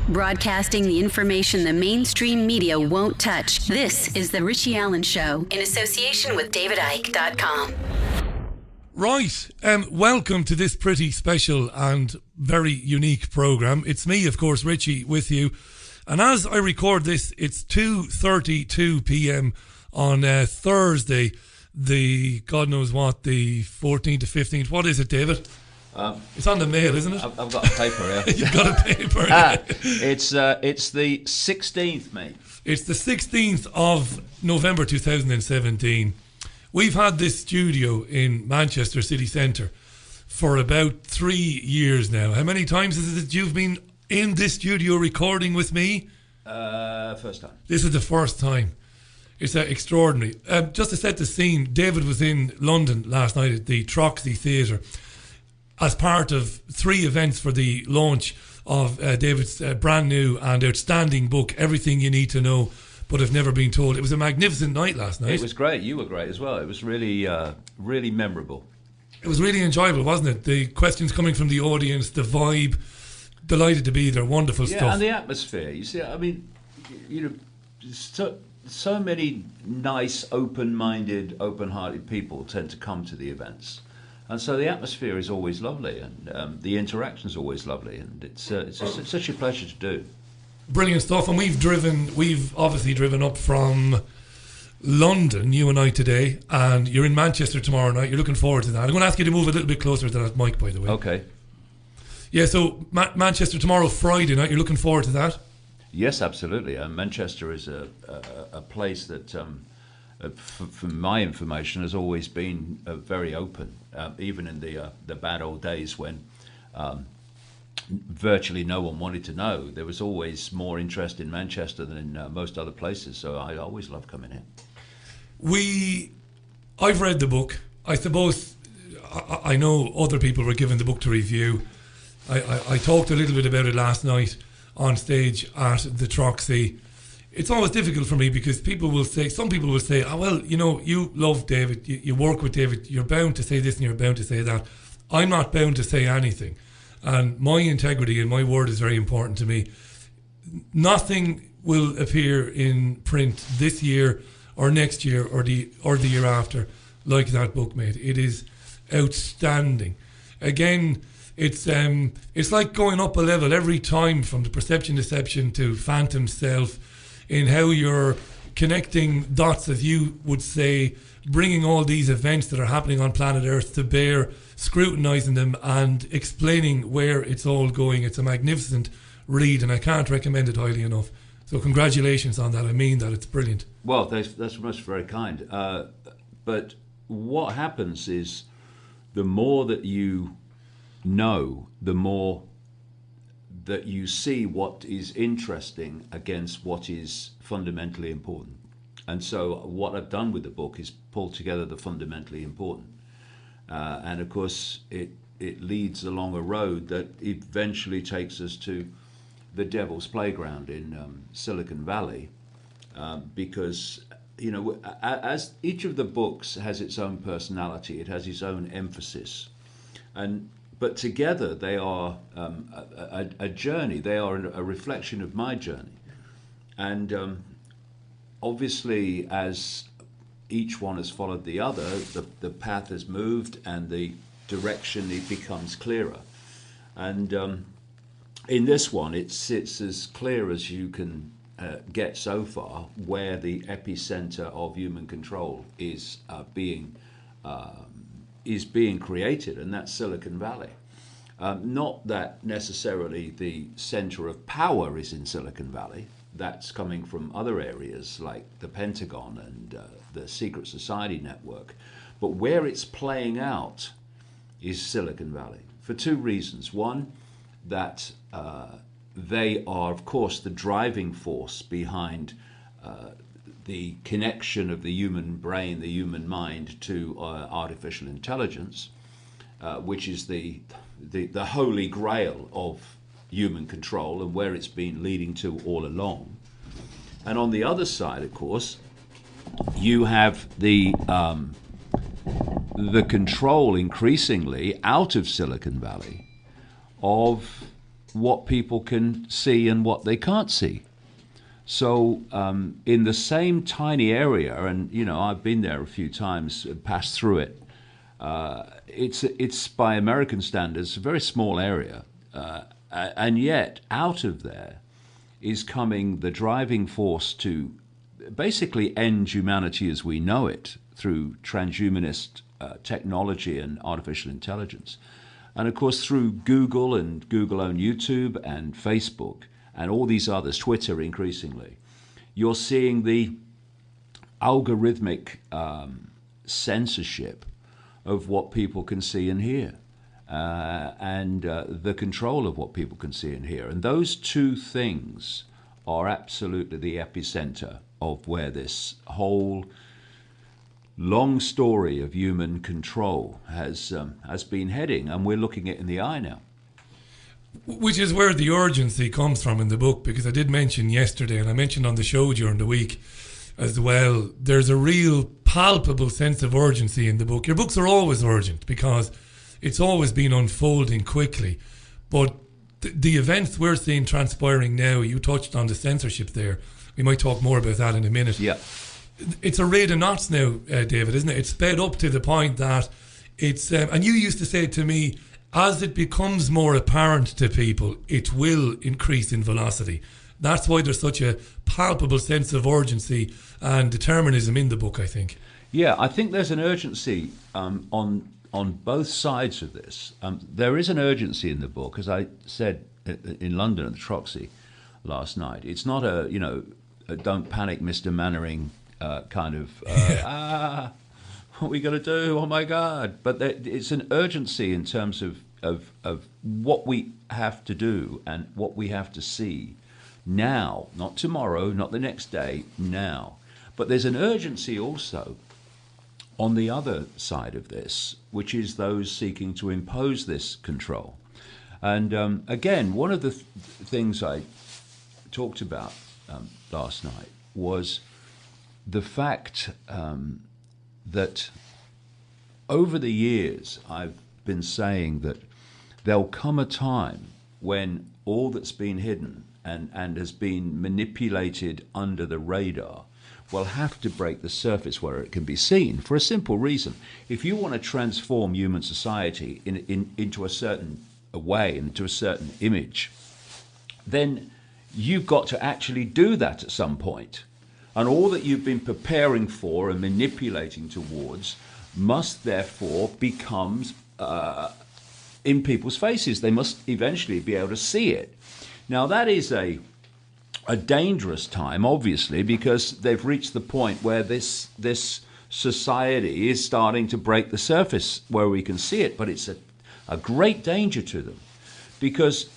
Broadcasting the information the mainstream media won't touch. This is The Richie Allen Show in association with DavidIcke.com. Right, welcome to this pretty special and very unique programme. It's me, of course, Richie, with you. And as I record this, it's 2:32 p.m. on Thursday, the, God knows what, the 14th to 15th. What is it, David? It's on the mail, isn't it? I've got a paper here. You've got a paper. It's the 16th, mate. It's the 16th of November 2017. We've had this studio in Manchester city centre for about 3 years now. How many times is it that you've been in this studio recording with me? First time. This is the first time. It's extraordinary. Just to set the scene, David was in London last night at the Troxy Theatre as part of 3 events for the launch of David's brand new and outstanding book, Everything You Need to Know But Have Never Been Told. It was a magnificent night last night. It was great. You were great as well. It was really, really memorable. It was really enjoyable, wasn't it? The questions coming from the audience, the vibe. Delighted to be there. Wonderful stuff. Yeah, and the atmosphere. You see, I mean, you know, so many nice, open-minded, open-hearted people tend to come to the events. And so the atmosphere is always lovely, and the interaction is always lovely, and it's such a pleasure to do. Brilliant stuff. And we've obviously driven up from London, you and I today, and you're in Manchester tomorrow night. You're looking forward to that. I'm going to ask you to move a little bit closer to that mic, by the way. Okay. Yeah, so Manchester tomorrow, Friday night. You're looking forward to that? Yes, absolutely. Manchester is a place that, from my information, has always been very open. Even in the bad old days when virtually no one wanted to know, there was always more interest in Manchester than in most other places. So I always love coming here. I've read the book. I suppose I know other people were given the book to review. I talked a little bit about it last night on stage at the Troxy. It's always difficult for me because some people will say, oh, well, you know, you love David, you work with David, you're bound to say this and you're bound to say that. I'm not bound to say anything. And my integrity and my word is very important to me. Nothing will appear in print this year or next year or the year after like that book, mate. It is outstanding. Again, it's like going up a level every time, from the perception deception to phantom self, in how you're connecting dots, as you would say, bringing all these events that are happening on planet Earth to bear, scrutinising them and explaining where it's all going. It's a magnificent read, and I can't recommend it highly enough. So congratulations on that. I mean that. It's brilliant. Well, that's most very kind. But what happens is, the more that you know, the more that you see what is interesting against what is fundamentally important. And so what I've done with the book is pull together the fundamentally important. And of course, it leads along a road that eventually takes us to the Devil's Playground in Silicon Valley. Because, you know, as each of the books has its own personality, it has its own emphasis. But together they are a journey. They are a reflection of my journey. And obviously, as each one has followed the other, the path has moved and the direction, it becomes clearer. And in this one, it's as clear as you can get so far, where the epicenter of human control is being created, and that's Silicon Valley. Not that necessarily the center of power is in Silicon Valley. That's coming from other areas like the Pentagon and the Secret Society network. But where it's playing out is Silicon Valley, for 2 reasons. One, that they are, of course, the driving force behind the connection of the human brain, the human mind, to artificial intelligence, which is the holy grail of human control and where it's been leading to all along. And on the other side, of course, you have the control increasingly out of Silicon Valley of what people can see and what they can't see. So in the same tiny area, and I've been there a few times, passed through it. It's by American standards a very small area, and yet out of there is coming the driving force to basically end humanity as we know it through transhumanist technology and artificial intelligence. And of course, through Google and Google-owned YouTube and Facebook and all these others, Twitter increasingly, you're seeing the algorithmic censorship of what people can see and hear, and the control of what people can see and hear. And those two things are absolutely the epicenter of where this whole long story of human control has been heading, and we're looking it in the eye now. Which is where the urgency comes from in the book, because I did mention yesterday, and I mentioned on the show during the week as well, there's a real palpable sense of urgency in the book. Your books are always urgent because it's always been unfolding quickly. But the events we're seeing transpiring now, you touched on the censorship there. We might talk more about that in a minute. Yeah. It's a rate of knots now, David, isn't it? It's sped up to the point that it's... and you used to say to me, as it becomes more apparent to people, it will increase in velocity. That's why there's such a palpable sense of urgency and determinism in the book, I think. Yeah, I think there's an urgency on both sides of this. There is an urgency in the book, as I said in London at the Troxy last night. It's not a don't panic, Mr. Mannering kind of, what are we going to do? Oh, my God. But it's an urgency in terms of what we have to do and what we have to see now, not tomorrow, not the next day, now. But there's an urgency also on the other side of this, which is those seeking to impose this control. And again, one of the things I talked about last night was the fact that over the years I've been saying that there'll come a time when all that's been hidden and has been manipulated under the radar will have to break the surface where it can be seen, for a simple reason. If you want to transform human society into a certain way, into a certain image, then you've got to actually do that at some point. And all that you've been preparing for and manipulating towards must therefore become in people's faces. They must eventually be able to see it. Now, that is a dangerous time, obviously, because they've reached the point where this society is starting to break the surface where we can see it, but it's a great danger to them. Because,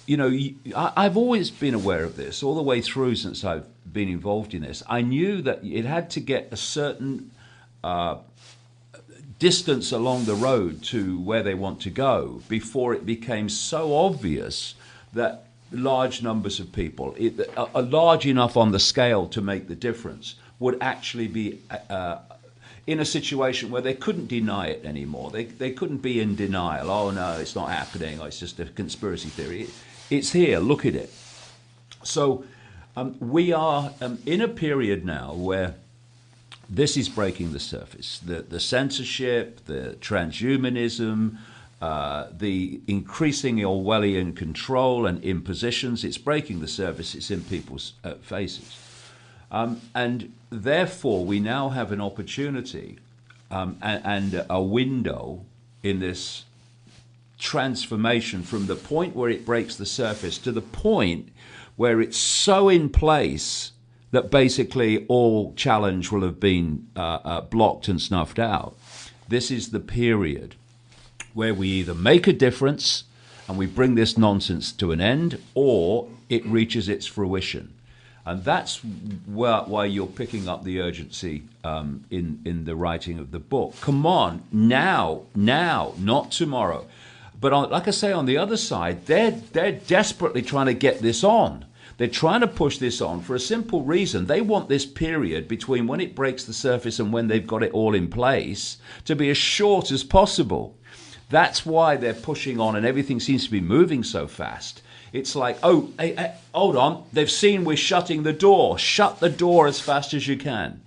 I've always been aware of this all the way through since I've been involved in this. I knew that it had to get a certain distance along the road to where they want to go before it became so obvious that large numbers of people, are large enough on the scale to make the difference, would actually be in a situation where they couldn't deny it anymore. They couldn't be in denial. Oh, no, it's not happening. Oh, it's just a conspiracy theory. It's here. Look at it. So we are in a period now where this is breaking the surface. The censorship, the transhumanism, the increasing Orwellian control and impositions, it's breaking the surface. It's in people's faces. And therefore, we now have an opportunity and a window in this transformation from the point where it breaks the surface to the point where it's so in place that basically all challenge will have been blocked and snuffed out. This is the period where we either make a difference and we bring this nonsense to an end, or it reaches its fruition. And that's why you're picking up the urgency in the writing of the book. Come on, now, not tomorrow. But like I say, on the other side, they're desperately trying to get this on. They're trying to push this on for a simple reason. They want this period between when it breaks the surface and when they've got it all in place to be as short as possible. That's why they're pushing on and everything seems to be moving so fast. It's like, oh, hey, hold on, they've seen we're shutting the door. Shut the door as fast as you can.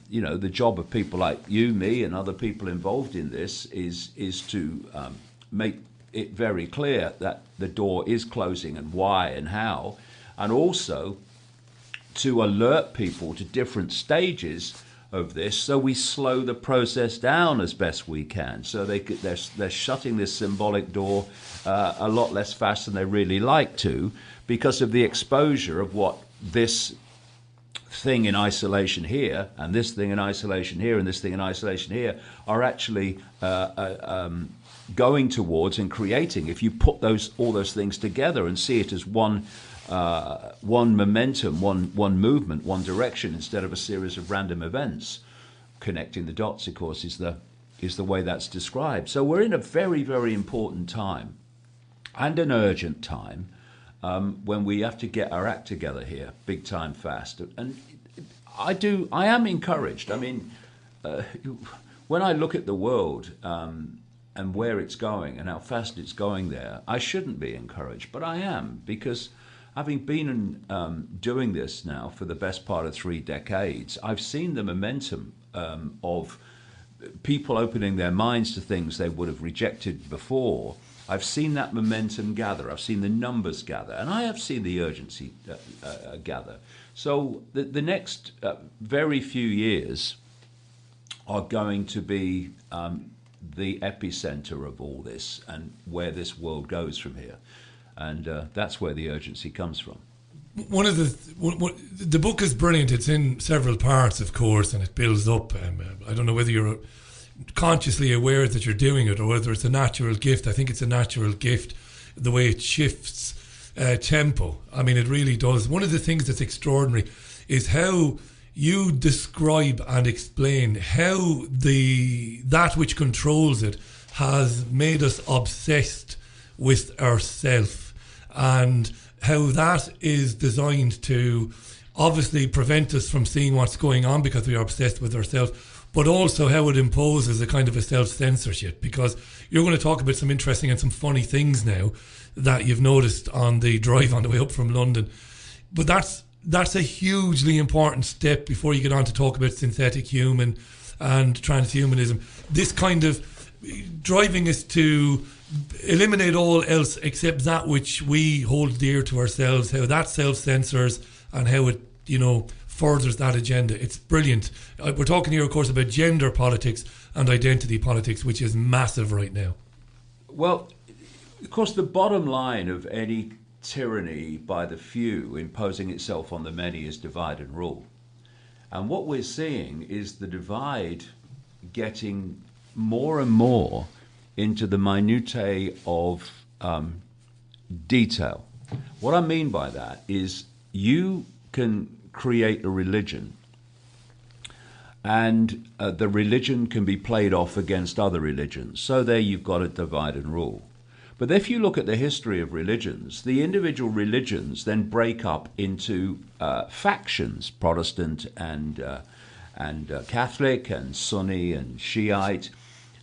You know, the job of people like you, me, and other people involved in this is to make it very clear that the door is closing and why and how, and also to alert people to different stages of this, so we slow the process down as best we can. So they're shutting this symbolic door a lot less fast than they really like to, because of the exposure of what this thing in isolation here, and this thing in isolation here, and this thing in isolation here are actually going towards and creating. If you put all those things together and see it as one momentum, one movement, one direction, instead of a series of random events, connecting the dots, of course, is the way that's described. So we're in a very, very important time, and an urgent time, when we have to get our act together here, big time, fast. And I am encouraged. I mean, when I look at the world and where it's going and how fast it's going there, I shouldn't be encouraged, but I am, because having been doing this now for the best part of 3 decades, I've seen the momentum of people opening their minds to things they would have rejected before. I've seen that momentum gather. I've seen the numbers gather, and I have seen the urgency gather. So the next very few years are going to be the epicenter of all this and where this world goes from here. And that's where the urgency comes from. One of the book is brilliant. It's in several parts, of course, and it builds up. I don't know whether you're consciously aware that you're doing it or whether it's a natural gift. I think it's a natural gift, the way it shifts tempo. I mean, it really does. One of the things that's extraordinary is how you describe and explain how that which controls it has made us obsessed with ourself, and how that is designed to obviously prevent us from seeing what's going on because we are obsessed with ourselves, but also how it imposes a kind of a self-censorship, because you're going to talk about some interesting and some funny things now that you've noticed on the drive on the way up from London. But that's a hugely important step before you get on to talk about synthetic human and transhumanism. This kind of driving us to eliminate all else except that which we hold dear to ourselves, how that self-censors and how it, furthers that agenda. It's brilliant. We're talking here, of course, about gender politics and identity politics, which is massive right now. Well, of course, the bottom line of any tyranny by the few imposing itself on the many is divide and rule. And what we're seeing is the divide getting more and more into the minutiae of detail. What I mean by that is you can create a religion, and the religion can be played off against other religions. So there you've got a divide and rule. But if you look at the history of religions, the individual religions then break up into factions, Protestant and Catholic and Sunni and Shiite,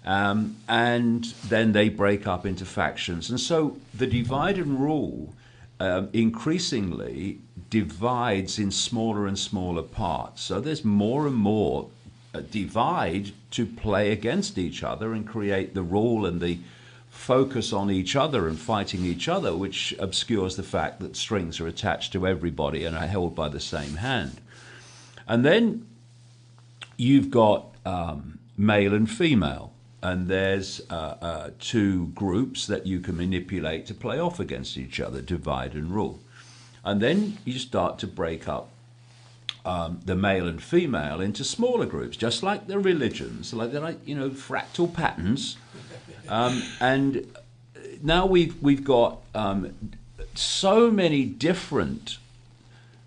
and then they break up into factions. And so the divide and rule increasingly divides in smaller and smaller parts. So there's more and more divide to play against each other and create the rule and the focus on each other and fighting each other, which obscures the fact that strings are attached to everybody and are held by the same hand. And then you've got male and female, and there's two groups that you can manipulate to play off against each other, divide and rule. And then you start to break up the male and female into smaller groups, just like the religions, like fractal patterns. And now we've got so many different,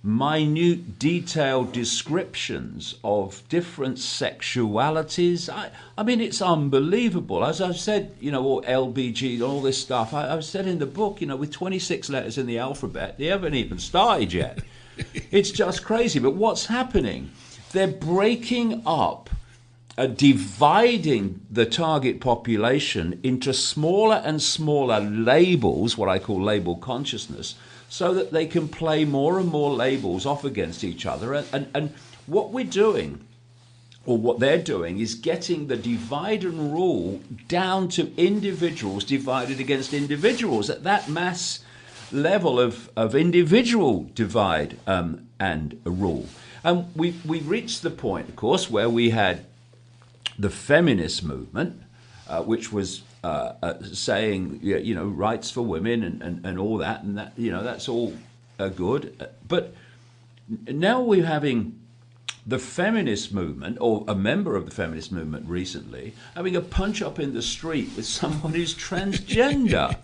minute, detailed descriptions of different sexualities. I mean, it's unbelievable. As I've said, all LBG, all this stuff. I've said in the book, with 26 letters in the alphabet, they haven't even started yet. It's just crazy. But what's happening? They're breaking up dividing the target population into smaller and smaller labels, what I call label consciousness, so that they can play more and more labels off against each other. And what we're doing, or what they're doing, is getting the divide and rule down to individuals divided against individuals at that mass level of individual divide and rule. And we reached the point, of course, where we had the feminist movement, which was saying, rights for women and all that, and that, that's all good. But now we're having the feminist movement, or a member of the feminist movement recently, having a punch up in the street with someone who's transgender.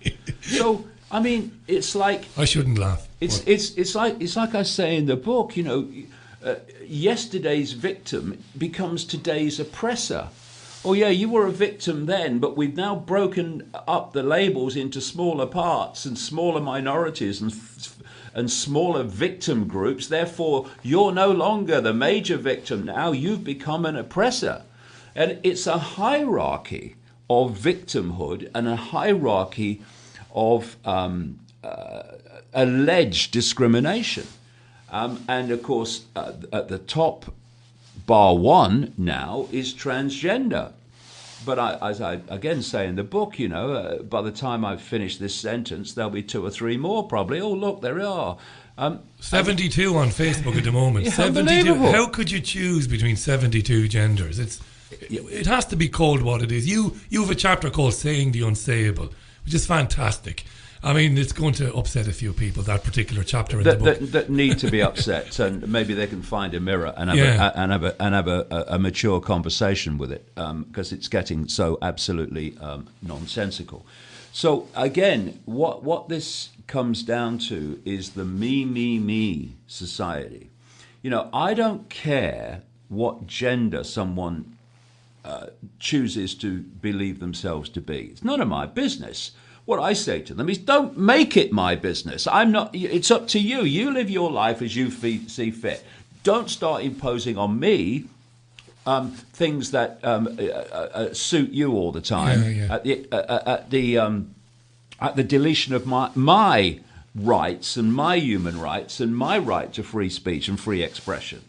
So, I mean, it's like, I shouldn't laugh. It's like I say in the book, yesterday's victim becomes today's oppressor. Oh yeah, you were a victim then, but we've now broken up the labels into smaller parts and smaller minorities and smaller victim groups. Therefore, you're no longer the major victim now. You've become an oppressor. And it's a hierarchy of victimhood and a hierarchy of alleged discrimination. And of course, at the top, bar one now, is transgender. But as I again say in the book, by the time I've finished this sentence, there'll be 2 or 3 more probably. Oh, look, there are. 72 on Facebook at the moment. Yeah, 72. unbelievable. How could you choose between 72 genders? It has to be called what it is. You have a chapter called Saying the Unsayable, which is fantastic. I mean, it's going to upset a few people, that particular chapter in the book. That need to be upset, and maybe they can find a mirror and have a mature conversation with it, because it's getting so absolutely nonsensical. So again, what this comes down to is the me society. I don't care what gender someone chooses to believe themselves to be. It's none of my business. What I say to them is, don't make it my business. It's up to you. You live your life as you see fit. Don't start imposing on me things that suit you all the time. At the deletion of my rights and my human rights and my right to free speech and free expression.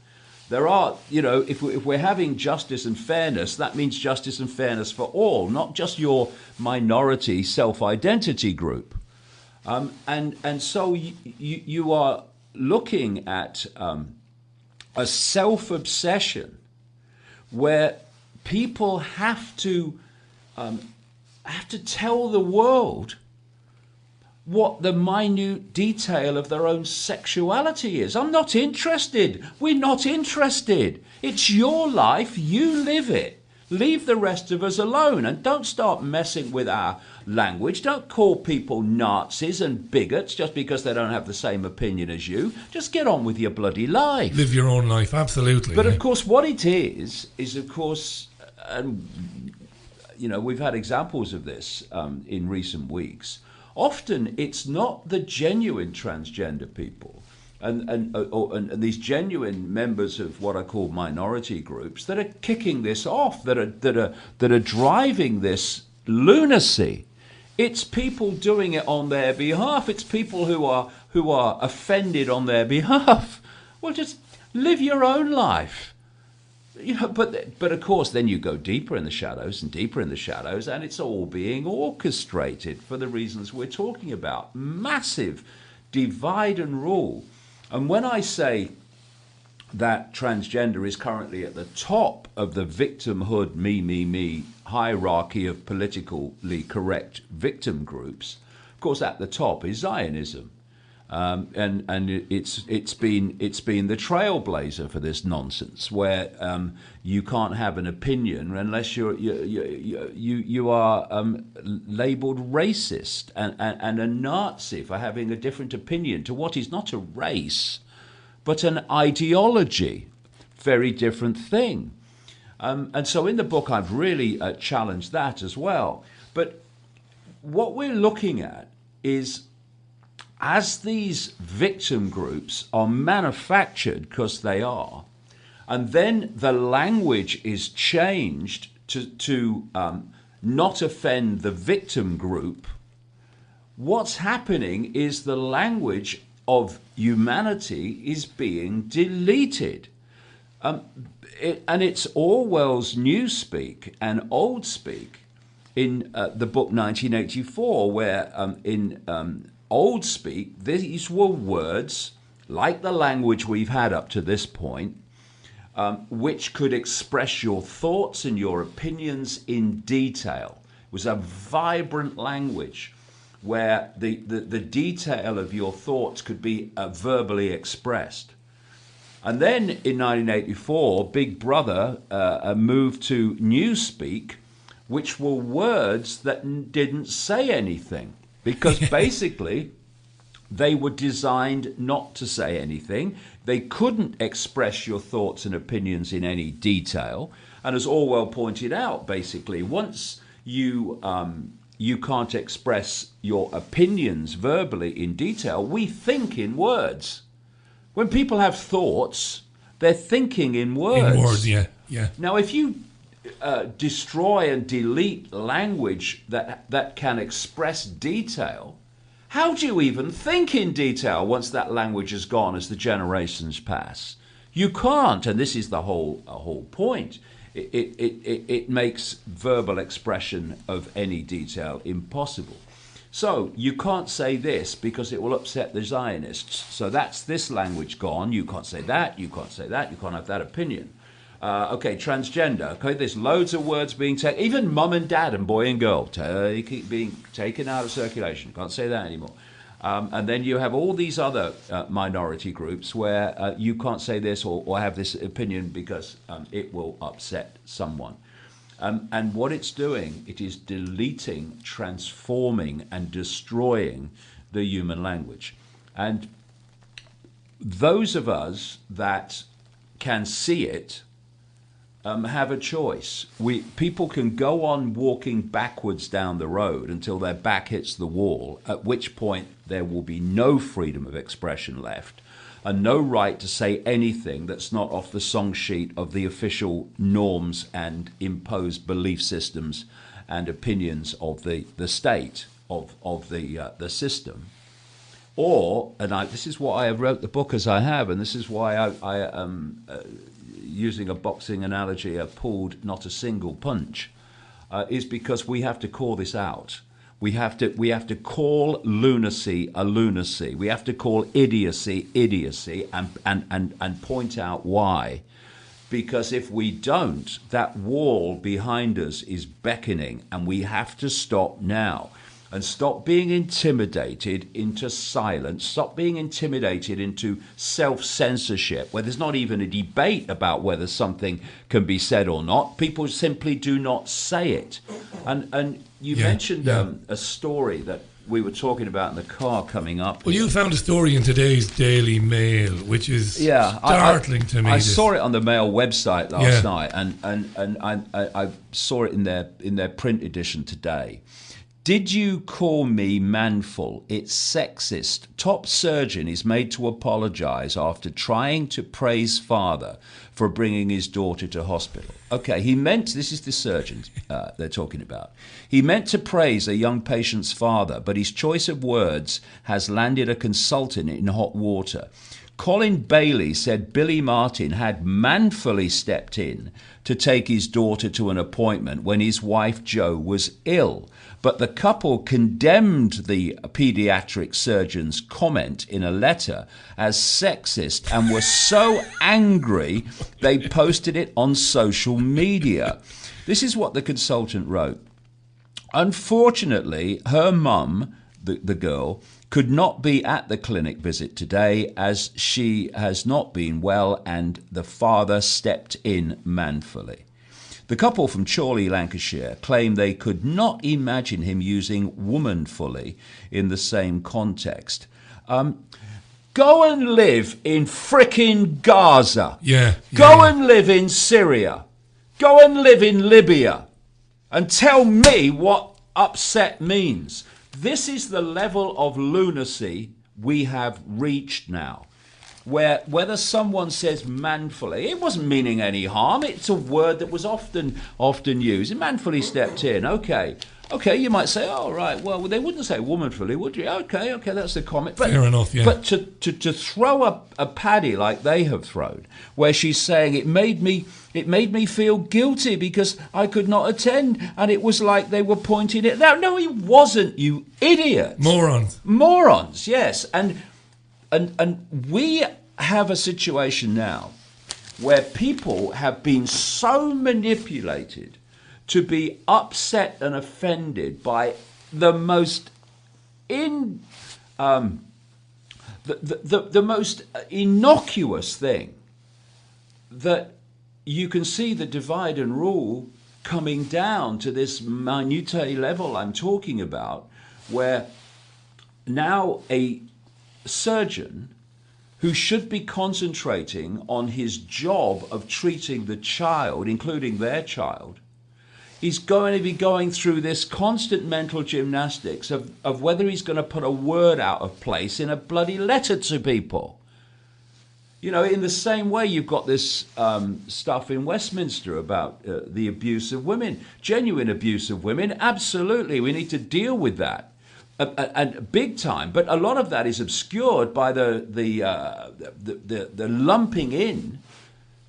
There are, if we're having justice and fairness, that means justice and fairness for all, not just your minority self-identity group. And so you are looking at a self-obsession where people have to tell the world what the minute detail of their own sexuality is. I'm not interested. We're not interested. It's your life. You live it. Leave the rest of us alone, and don't start messing with our language. Don't call people Nazis and bigots just because they don't have the same opinion as you. Just get on with your bloody life. Live your own life, absolutely. But of course, what it is of course, and we've had examples of this in recent weeks. Often it's not the genuine transgender people and these genuine members of what I call minority groups that are kicking this off, that are driving this lunacy. It's people doing it on their behalf. It's people who are offended on their behalf. Well, just live your own life. But of course, then you go deeper in the shadows, and it's all being orchestrated for the reasons we're talking about. Massive divide and rule. And when I say that transgender is currently at the top of the victimhood, me hierarchy of politically correct victim groups, of course, at the top is Zionism. And it's been the trailblazer for this nonsense, where you can't have an opinion unless you are labelled racist and a Nazi for having a different opinion to what is not a race, but an ideology. Very different thing. And so in the book, I've really challenged that as well. But what we're looking at is, as these victim groups are manufactured, because they are, and then the language is changed to not offend the victim group, what's happening is the language of humanity is being deleted. And it's Orwell's Newspeak and Old Speak in the book 1984, where in Old Speak, these were words like the language we've had up to this point, which could express your thoughts and your opinions in detail. It was a vibrant language where the detail of your thoughts could be verbally expressed. And then in 1984, Big Brother moved to Newspeak, which were words that didn't say anything, because basically they were designed not to say anything. They couldn't express your thoughts and opinions in any detail. And as Orwell pointed out, basically, once you can't express your opinions verbally in detail, we think in words. When people have thoughts, they're thinking in words. In words, yeah. Now, if you destroy and delete language that can express detail, how do you even think in detail once that language is gone as the generations pass? You can't, and this is the whole point. It makes verbal expression of any detail impossible. So you can't say this because it will upset the Zionists. So that's this language gone. You can't say that. You can't say that. You can't have that opinion. Okay, transgender. Okay, there's loads of words being taken. Even mum and dad and boy and girl being taken out of circulation. Can't say that anymore. And then you have all these other minority groups where you can't say this or have this opinion because it will upset someone. And what it's doing, it is deleting, transforming, and destroying the human language. And those of us that can see it have a choice. People can go on walking backwards down the road until their back hits the wall, at which point there will be no freedom of expression left, and no right to say anything that's not off the song sheet of the official norms and imposed belief systems and opinions of the state, of the system. Or, this is why I wrote the book as I have, and this is why I using a boxing analogy, pulled not a single punch, is because we have to call this out. We have to call lunacy a lunacy. We have to call idiocy idiocy and point out why. Because if we don't, that wall behind us is beckoning, and we have to stop now. And stop being intimidated into silence. Stop being intimidated into self-censorship, where there's not even a debate about whether something can be said or not. People simply do not say it. And you mentioned a story that we were talking about in the car coming up. Well, you found a story in today's Daily Mail, which is startling to me. I saw it on the Mail website last night, and I saw it in their print edition today. Did you call me manful? It's sexist. Top surgeon is made to apologise after trying to praise father for bringing his daughter to hospital. Okay, this is the surgeon they're talking about. He meant to praise a young patient's father, but his choice of words has landed a consultant in hot water. Colin Bailey said Billy Martin had manfully stepped in to take his daughter to an appointment when his wife Jo was ill. But the couple condemned the paediatric surgeon's comment in a letter as sexist and were so angry they posted it on social media. This is what the consultant wrote. Unfortunately, her mum, the girl, could not be at the clinic visit today as she has not been well, and the father stepped in manfully. The couple from Chorley, Lancashire, claim they could not imagine him using womanfully in the same context. Go and live in frickin' Gaza. Go and live in Syria. Go and live in Libya. And tell me what upset means. This is the level of lunacy we have reached now. where whether someone says manfully, it wasn't meaning any harm. It's a word that was often used. And manfully stepped in. Okay, you might say, oh, right, well, they wouldn't say womanfully, would you? Okay, that's the comment. But, fair enough, yeah. But to throw a paddy like they have thrown, where she's saying it made me feel guilty because I could not attend, and it was like they were pointing it out. No, he wasn't, you idiot. Morons, yes. And we have a situation now where people have been so manipulated to be upset and offended by the most the most innocuous thing, that you can see the divide and rule coming down to this minutiae level I'm talking about, where now a surgeon who should be concentrating on his job of treating the child, including their child, is going to be going through this constant mental gymnastics of whether he's going to put a word out of place in a bloody letter to people. You know, in the same way you've got this stuff in Westminster about the abuse of women, genuine abuse of women. Absolutely, we need to deal with that. And big time, but a lot of that is obscured by the lumping in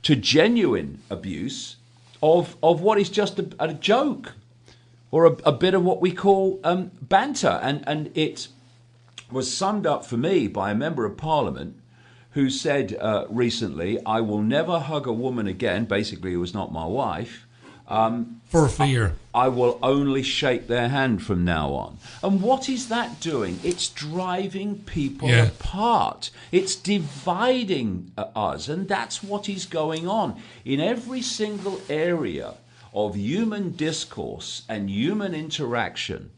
to genuine abuse of what is just a joke or a bit of what we call banter. And it was summed up for me by a member of Parliament who said recently, I will never hug a woman again, basically who was not my wife, for fear. I will only shake their hand from now on. And what is that doing? It's driving people apart. It's dividing us. And that's what is going on in every single area of human discourse and human interaction.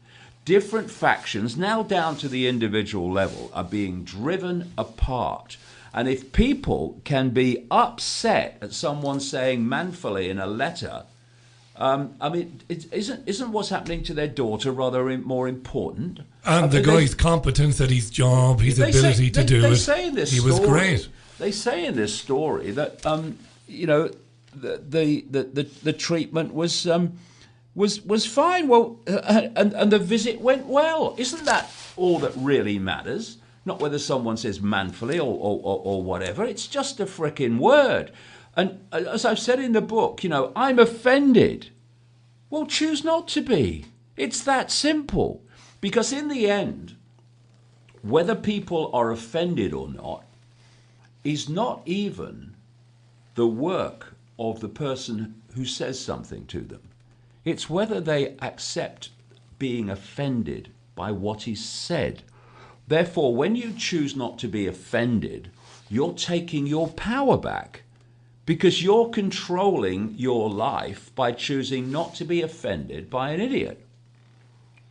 Different factions, now down to the individual level, are being driven apart. And if people can be upset at someone saying manfully in a letter, I mean, isn't what's happening to their daughter rather more important? And the guy's competence at his job, his ability to do it. Say in this he story, was great. They say in this story that you know, the treatment was fine. Well, and the visit went well. Isn't that all that really matters? Not whether someone says manfully or whatever. It's just a frickin' word. And as I've said in the book, you know, I'm offended. Well, choose not to be. It's that simple. Because in the end, whether people are offended or not is not even the work of the person who says something to them. It's whether they accept being offended by what is said. Therefore, when you choose not to be offended, you're taking your power back. Because you're controlling your life by choosing not to be offended by an idiot.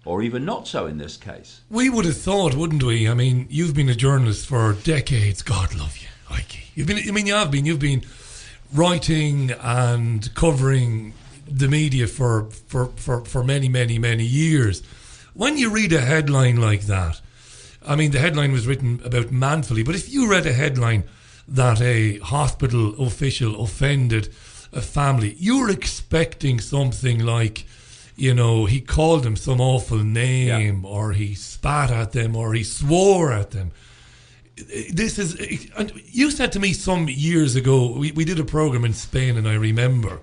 Or even not so in this case. We would have thought, wouldn't we? I mean, you've been a journalist for decades. God love you, Icke. You've been writing and covering the media for many, many, many years. When you read a headline like that, I mean, the headline was written about manfully, but if you read a headline that a hospital official offended a family, you're expecting something like, you know, he called them some awful name, or he spat at them, or he swore at them. This is, and you said to me some years ago, we did a program in Spain, and I remember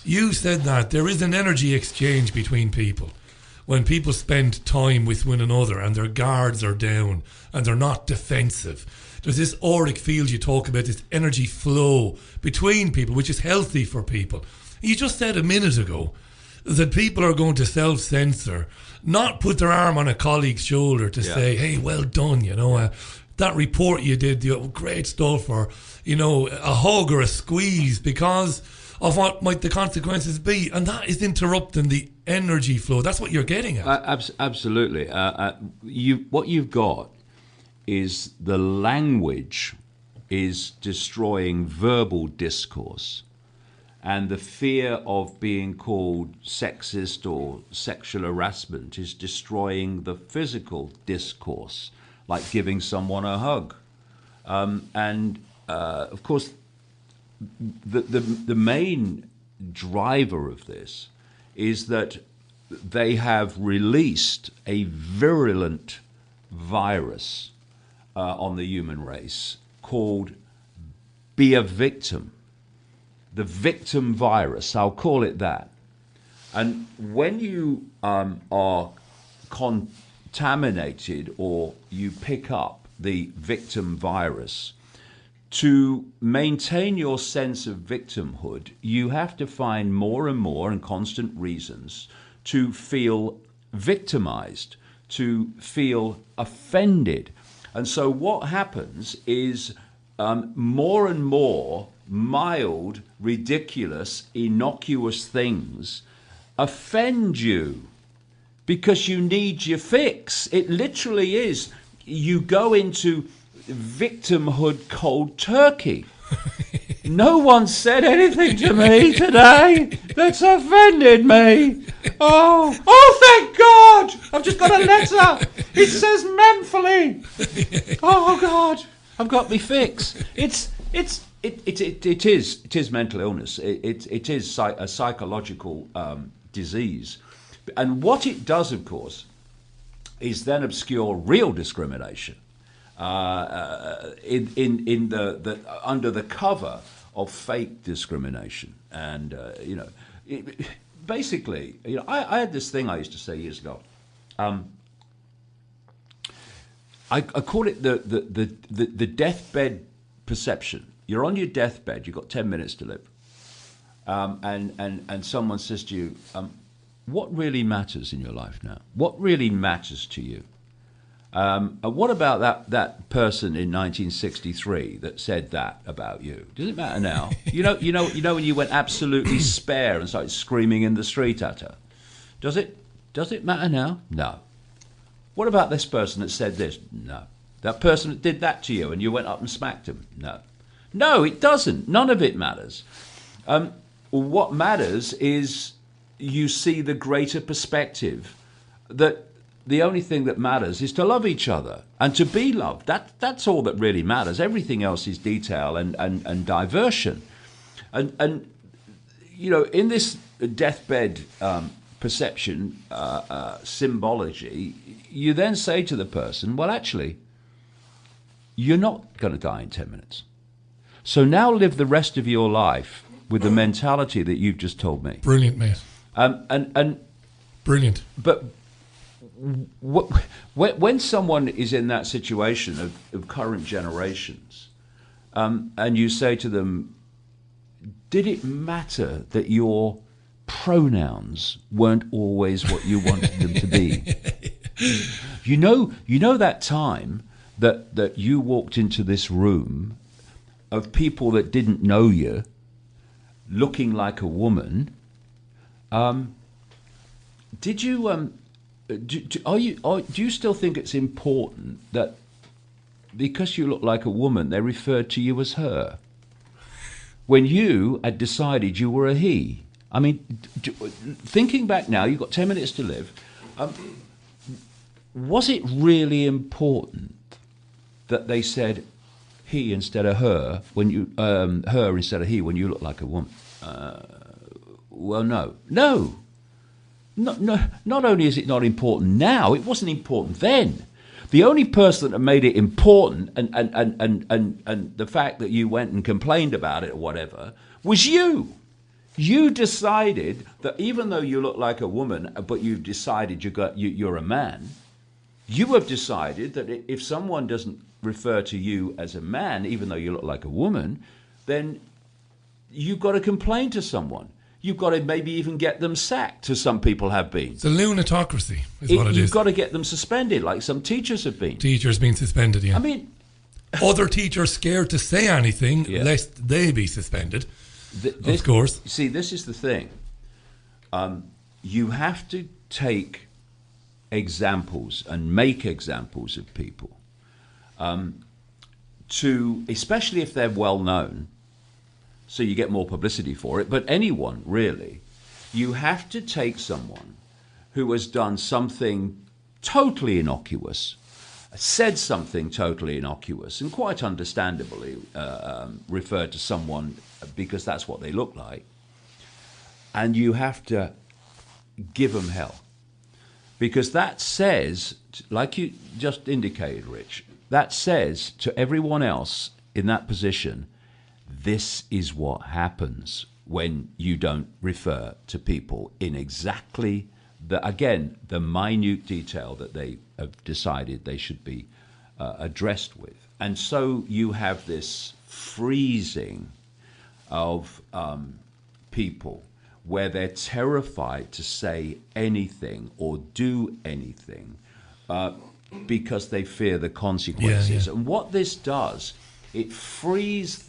you said that there is an energy exchange between people when people spend time with one another and their guards are down and they're not defensive. There's this auric field you talk about, this energy flow between people, which is healthy for people. You just said a minute ago that people are going to self-censor, not put their arm on a colleague's shoulder to say, hey, well done, you know, that report you did, great stuff, or, you know, a hug or a squeeze because of what might the consequences be. And that is interrupting the energy flow. That's what you're getting at. Absolutely. What you've got is the language is destroying verbal discourse, and the fear of being called sexist or sexual harassment is destroying the physical discourse, like giving someone a hug. And of course, the main driver of this is that they have released a virulent virus on the human race called Be a Victim. The victim virus, I'll call it that. And when you are contaminated or you pick up the victim virus, to maintain your sense of victimhood, you have to find more and more and constant reasons to feel victimized, to feel offended. And so what happens is more and more mild, ridiculous, innocuous things offend you because you need your fix. It literally is. You go into victimhood cold turkey. No one said anything to me today that's offended me. Oh, thank God! I've just got a letter. It says mentally. Oh God, I've got me fix. It is mental illness. It is a psychological disease, and what it does, of course, is then obscure real discrimination. In the under the cover of fake discrimination, and basically, I had this thing I used to say years ago. I call it the deathbed perception. You're on your deathbed. You've got 10 minutes to live, and someone says to you, "What really matters in your life now? What really matters to you?" What about that person in 1963 that said that about you? Does it matter now? You know when you went absolutely spare and started screaming in the street at her. Does it matter now? No. What about this person that said this? No. That person that did that to you and you went up and smacked him? No. No, it doesn't. None of it matters. What matters is you see the greater perspective that the only thing that matters is to love each other and to be loved. That's all that really matters. Everything else is detail and diversion. And in this deathbed perception symbology, you then say to the person, well, actually, you're not going to die in 10 minutes. So now live the rest of your life with the mentality that you've just told me. Brilliant, mate. And brilliant. But when someone is in that situation of current generations, and you say to them, did it matter that your pronouns weren't always what you wanted them to be? You know that time that you walked into this room of people that didn't know you, looking like a woman. Did you do you still think it's important that because you look like a woman, they referred to you as her, when you had decided you were a he? I mean, thinking back now, you've got 10 minutes to live. Was it really important that they said he instead of her when you her instead of he when you look like a woman? Well, no. Not only is it not important now, it wasn't important then. The only person that made it important and the fact that you went and complained about it or whatever was you. You decided that even though you look like a woman, but you've decided you're a man, you have decided that if someone doesn't refer to you as a man, even though you look like a woman, then you've got to complain to someone. You've got to maybe even get them sacked, as some people have been. It's a lunatocracy, is what it is. You've got to get them suspended, like some teachers have been. Teachers being suspended, yeah. I mean, other teachers scared to say anything lest they be suspended. Of course. See, this is the thing. You have to take examples and make examples of people, especially if they're well known. So you get more publicity for it. But anyone, really, you have to take someone who has done something totally innocuous, said something totally innocuous and quite understandably referred to someone because that's what they look like, and you have to give them hell. Because that says, like you just indicated, Rich, that says to everyone else in that position, this is what happens when you don't refer to people in exactly the minute detail that they have decided they should be addressed with. And so you have this freezing of people where they're terrified to say anything or do anything because they fear the consequences. And what this does, it freezes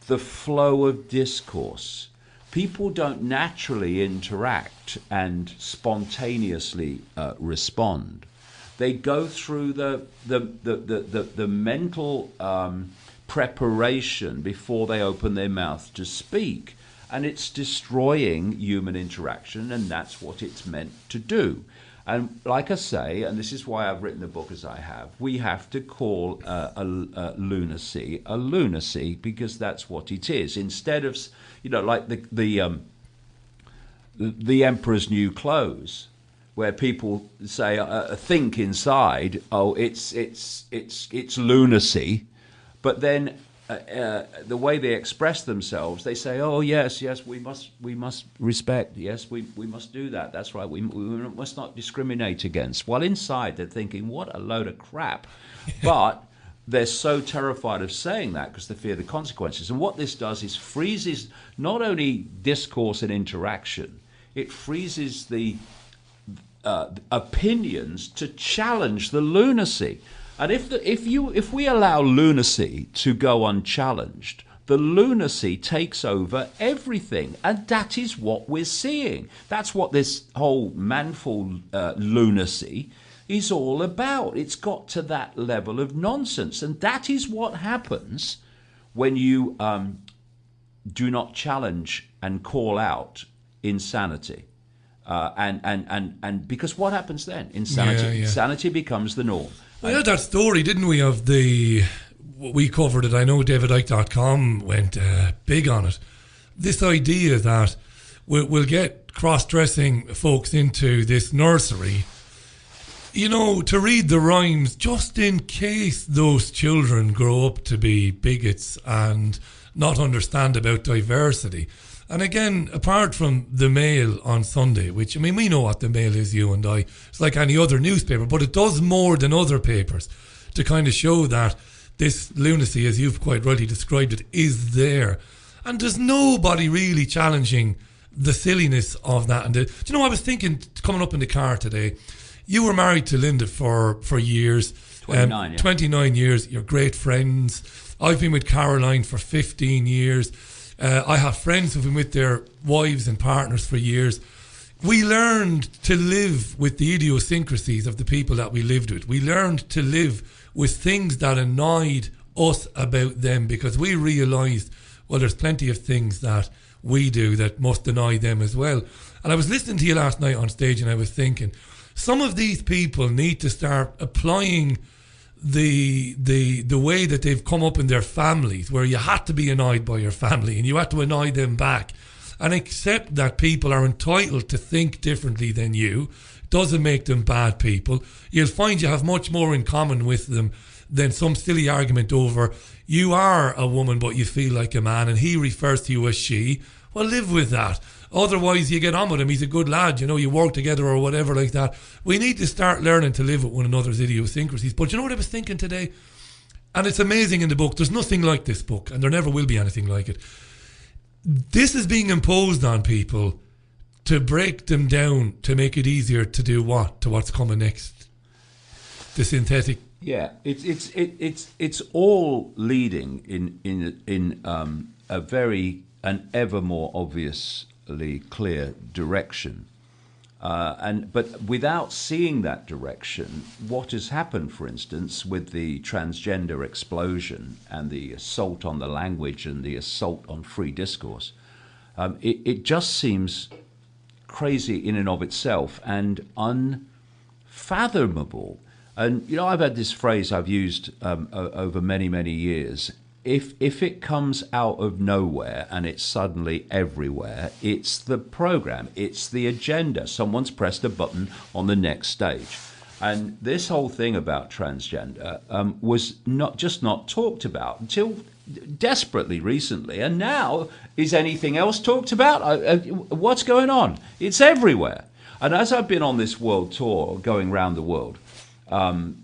the flow of discourse. People don't naturally interact and spontaneously respond. They go through the mental preparation before they open their mouth to speak. And it's destroying human interaction, and that's what it's meant to do. And like I say, and this is why I've written the book as I have, we have to call a lunacy because that's what it is. Instead of, like the Emperor's New Clothes, where people say, think inside, oh, it's lunacy, but then the way they express themselves, they say, "Oh yes, we must respect. Yes, we must do that. That's right. We must not discriminate against." While inside they're thinking, "What a load of crap," but they're so terrified of saying that because they fear the consequences. And what this does is freezes not only discourse and interaction, it freezes the opinions to challenge the lunacy. And if we allow lunacy to go unchallenged, the lunacy takes over everything, and that is what we're seeing. That's what this whole manful lunacy is all about. It's got to that level of nonsense, and that is what happens when you do not challenge and call out insanity. And because what happens then? Insanity becomes the norm. We had that story, didn't we, of we covered it. I know DavidIcke.com went big on it. This idea that we'll get cross-dressing folks into this nursery, to read the rhymes just in case those children grow up to be bigots and not understand about diversity. And again, apart from the Mail on Sunday, which, we know what the Mail is, you and I. It's like any other newspaper, but it does more than other papers to kind of show that this lunacy, as you've quite rightly described it, is there. And there's nobody really challenging the silliness of that. And I was thinking, coming up in the car today, you were married to Linda for years. 29, 29 years. You're great friends. I've been with Caroline for 15 years. I have friends who've been with their wives and partners for years. We learned to live with the idiosyncrasies of the people that we lived with. We learned to live with things that annoyed us about them because we realised, well, there's plenty of things that we do that must annoy them as well. And I was listening to you last night on stage and I was thinking, some of these people need to start applying the way that they've come up in their families, where you had to be annoyed by your family and you had to annoy them back, and accept that people are entitled to think differently than you. Doesn't make them bad people. You'll find you have much more in common with them than some silly argument over you are a woman but you feel like a man and he refers to you as she. Well, live with that. Otherwise, you get on with him. He's a good lad, you work together or whatever like that. We need to start learning to live with one another's idiosyncrasies. But you know what I was thinking today? And it's amazing in the book. There's nothing like this book, and there never will be anything like it. This is being imposed on people to break them down, to make it easier to do what? To what's coming next. The synthetic. Yeah, it's all leading in an ever more obviously clear direction, but without seeing that direction, what has happened, for instance, with the transgender explosion and the assault on the language and the assault on free discourse, it just seems crazy in and of itself and unfathomable. And I've had this phrase I've used over many, many years. If it comes out of nowhere and it's suddenly everywhere, it's the program, it's the agenda. Someone's pressed a button on the next stage. And this whole thing about transgender was not talked about until desperately recently. And now, is anything else talked about? What's going on? It's everywhere. And as I've been on this world tour, going around the world,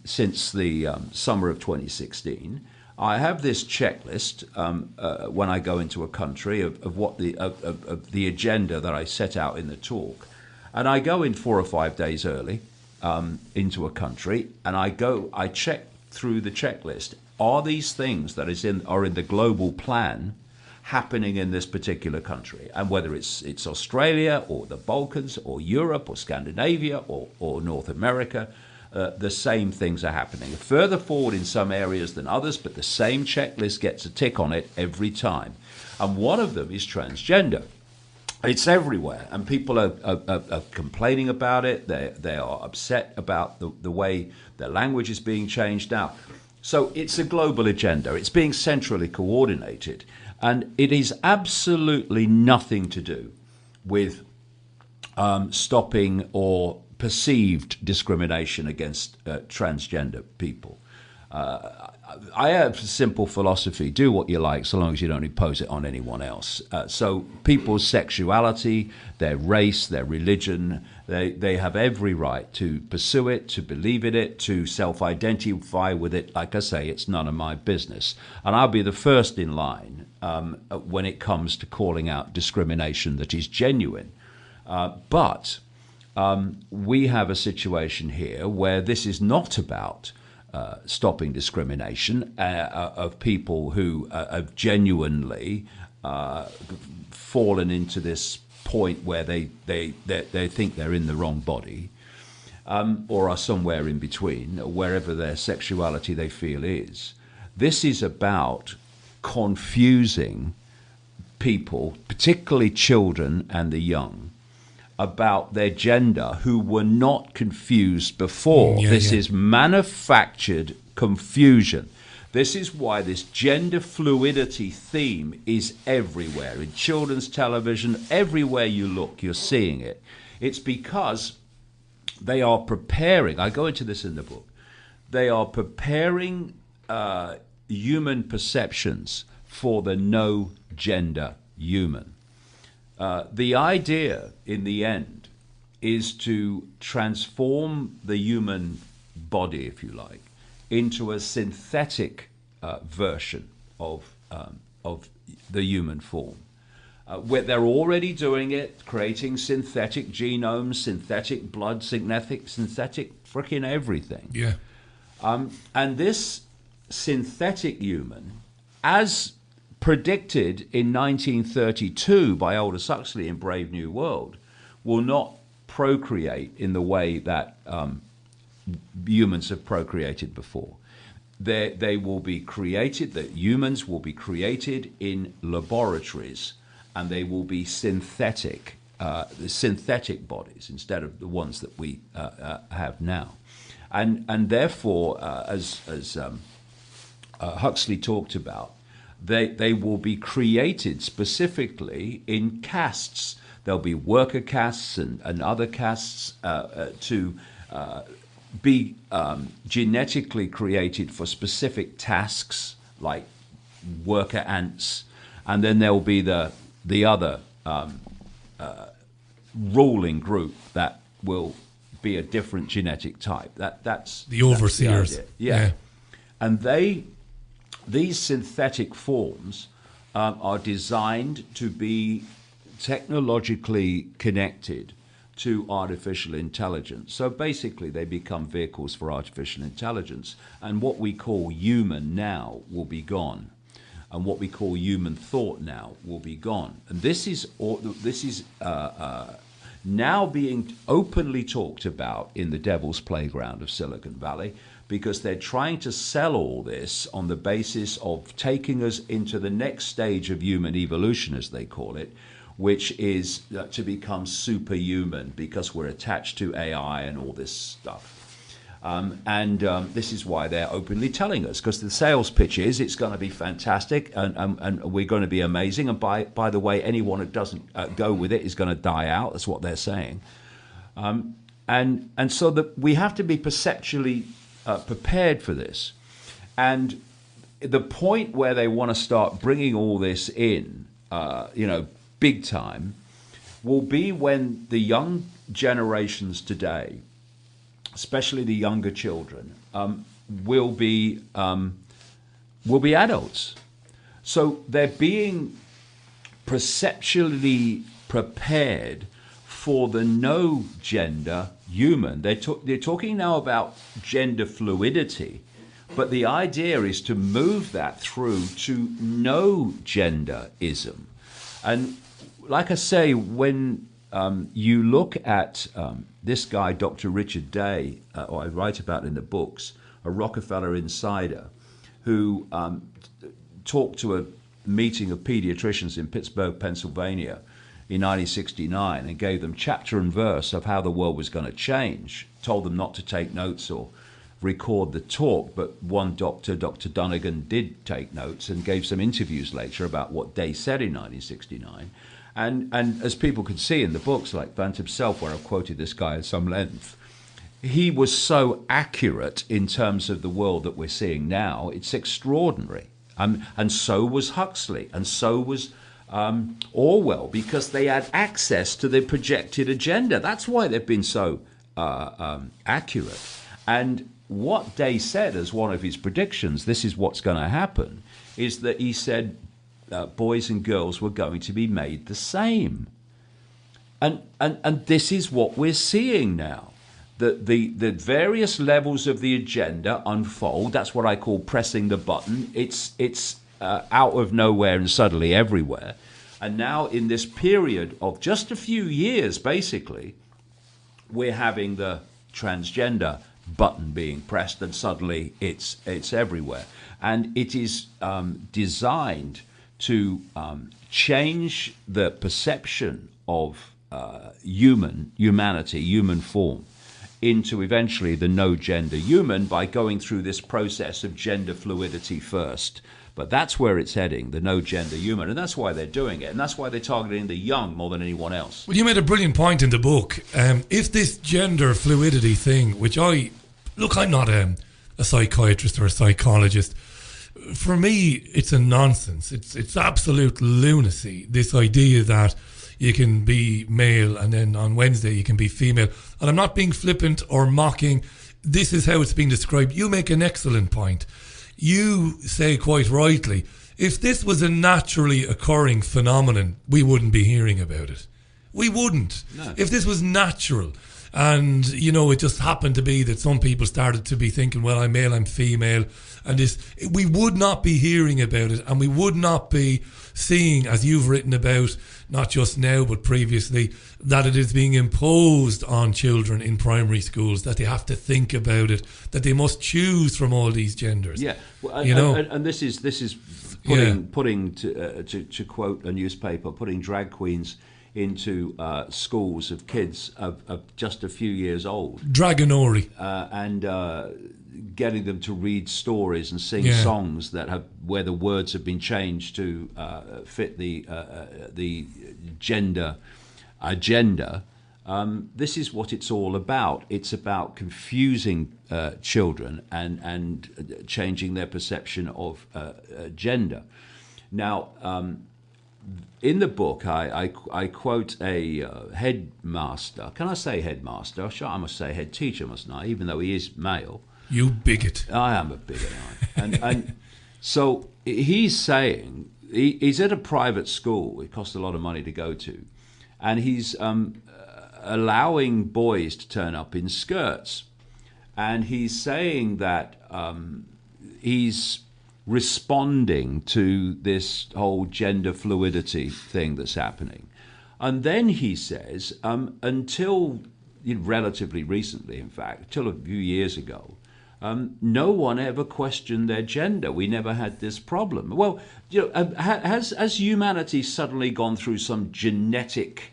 since the summer of 2016, I have this checklist when I go into a country of what the agenda that I set out in the talk, and I go in 4 or 5 days early into a country, and I check through the checklist. Are these things that are in the global plan happening in this particular country? And whether it's Australia or the Balkans or Europe or Scandinavia or North America, the same things are happening. Further forward in some areas than others, but the same checklist gets a tick on it every time. And one of them is transgender. It's everywhere, and people are complaining about it. They are upset about the way their language is being changed now. So it's a global agenda. It's being centrally coordinated, and it is absolutely nothing to do with stopping or perceived discrimination against transgender people. I have a simple philosophy: do what you like, so long as you don't impose it on anyone else. So people's sexuality, their race, their religion, they have every right to pursue it, to believe in it, to self-identify with it. Like I say, it's none of my business. And I'll be the first in line when it comes to calling out discrimination that is genuine. But we have a situation here where this is not about stopping discrimination of people who have genuinely fallen into this point where they think they're in the wrong body, or are somewhere in between, wherever their sexuality they feel is. This is about confusing people, particularly children and the young, about their gender who were not confused before. This is manufactured confusion. This is why this gender fluidity theme is everywhere. In children's television, everywhere you look, you're seeing it. It's because they are preparing, I go into this in the book, they are preparing human perceptions for the no gender human. The idea, in the end, is to transform the human body, if you like, into a synthetic version of the human form. Where they're already doing it, creating synthetic genomes, synthetic blood, synthetic freaking everything. Yeah. And this synthetic human, as predicted in 1932 by Aldous Huxley in Brave New World, will not procreate in the way that humans have procreated before. They will be created, that humans will be created in laboratories, and they will be synthetic bodies instead of the ones that we have now. And therefore, as Huxley talked about, they will be created specifically in castes. There'll be worker castes and other castes to be genetically created for specific tasks, like worker ants. And then there will be the other ruling group that will be a different genetic type. That's the overseers. That's the idea. Yeah. And these synthetic forms are designed to be technologically connected to artificial intelligence. So basically they become vehicles for artificial intelligence, and what we call human now will be gone, and what we call human thought now will be gone. And this is now being openly talked about in the devil's playground of Silicon Valley, because they're trying to sell all this on the basis of taking us into the next stage of human evolution, as they call it, which is to become superhuman because we're attached to AI and all this stuff. This is why they're openly telling us, because the sales pitch is it's going to be fantastic and we're going to be amazing. And by the way, anyone who doesn't go with it is going to die out. That's what they're saying. And so that we have to be perceptually prepared for this. And the point where they want to start bringing all this in, big time, will be when the young generations today, especially the younger children, will be adults. So they're being perceptually prepared for the no gender human. They're talking now about gender fluidity, but the idea is to move that through to no genderism. And like I say, when you look at this guy, Dr. Richard Day, or I write about in the books, a Rockefeller insider, who talked to a meeting of pediatricians in Pittsburgh, Pennsylvania in 1969 and gave them chapter and verse of how the world was going to change, told them not to take notes or record the talk, but one doctor, Dr. Dunnigan, did take notes and gave some interviews later about what Day said in 1969. And as people could see in the books, like Phantom Self, where I've quoted this guy at some length, he was so accurate in terms of the world that we're seeing now. It's extraordinary. And so was Huxley, and so was Orwell, because they had access to the projected agenda. That's why they've been so accurate. And what Day said as one of his predictions, this is what's going to happen, is that he said boys and girls were going to be made the same. And this is what we're seeing now. The various levels of the agenda unfold. That's what I call pressing the button. It's out of nowhere and suddenly everywhere. And now in this period of just a few years, basically, we're having the transgender button being pressed, and suddenly it's everywhere. And it is designed to change the perception of humanity, human form, into eventually the no gender human by going through this process of gender fluidity first. But that's where it's heading, the no gender human, and that's why they're doing it, and that's why they're targeting the young more than anyone else. Well, you made a brilliant point in the book. If this gender fluidity thing, which I'm not a psychiatrist or a psychologist. For me, it's a nonsense. It's absolute lunacy, this idea that you can be male and then on Wednesday you can be female. And I'm not being flippant or mocking. This is how it's being described. You make an excellent point. You say quite rightly, if this was a naturally occurring phenomenon, we wouldn't be hearing about it. We wouldn't. No. If this was natural and, it just happened to be that some people started to be thinking, well, I'm male, I'm female, and we would not be hearing about it, and we would not be seeing, as you've written about, not just now but previously, that it is being imposed on children in primary schools, that they have to think about it, that they must choose from all these genders. Yeah, well, and this is putting to quote a newspaper, putting drag queens into schools of kids of just a few years old. Dragonory. And getting them to read stories and sing songs where the words have been changed to fit the gender agenda. This is what it's all about. It's about confusing children and changing their perception of gender. Now, in the book, I quote a headmaster. Can I say headmaster? Sure, I must say head teacher, mustn't I? Even though he is male. You bigot. I am a bigot. And so he's saying he's at a private school. It costs a lot of money to go to, and he's allowing boys to turn up in skirts, and he's saying that he's responding to this whole gender fluidity thing that's happening. And then he says, until relatively recently, in fact, till a few years ago, no one ever questioned their gender. We never had this problem. Well, has humanity suddenly gone through some genetic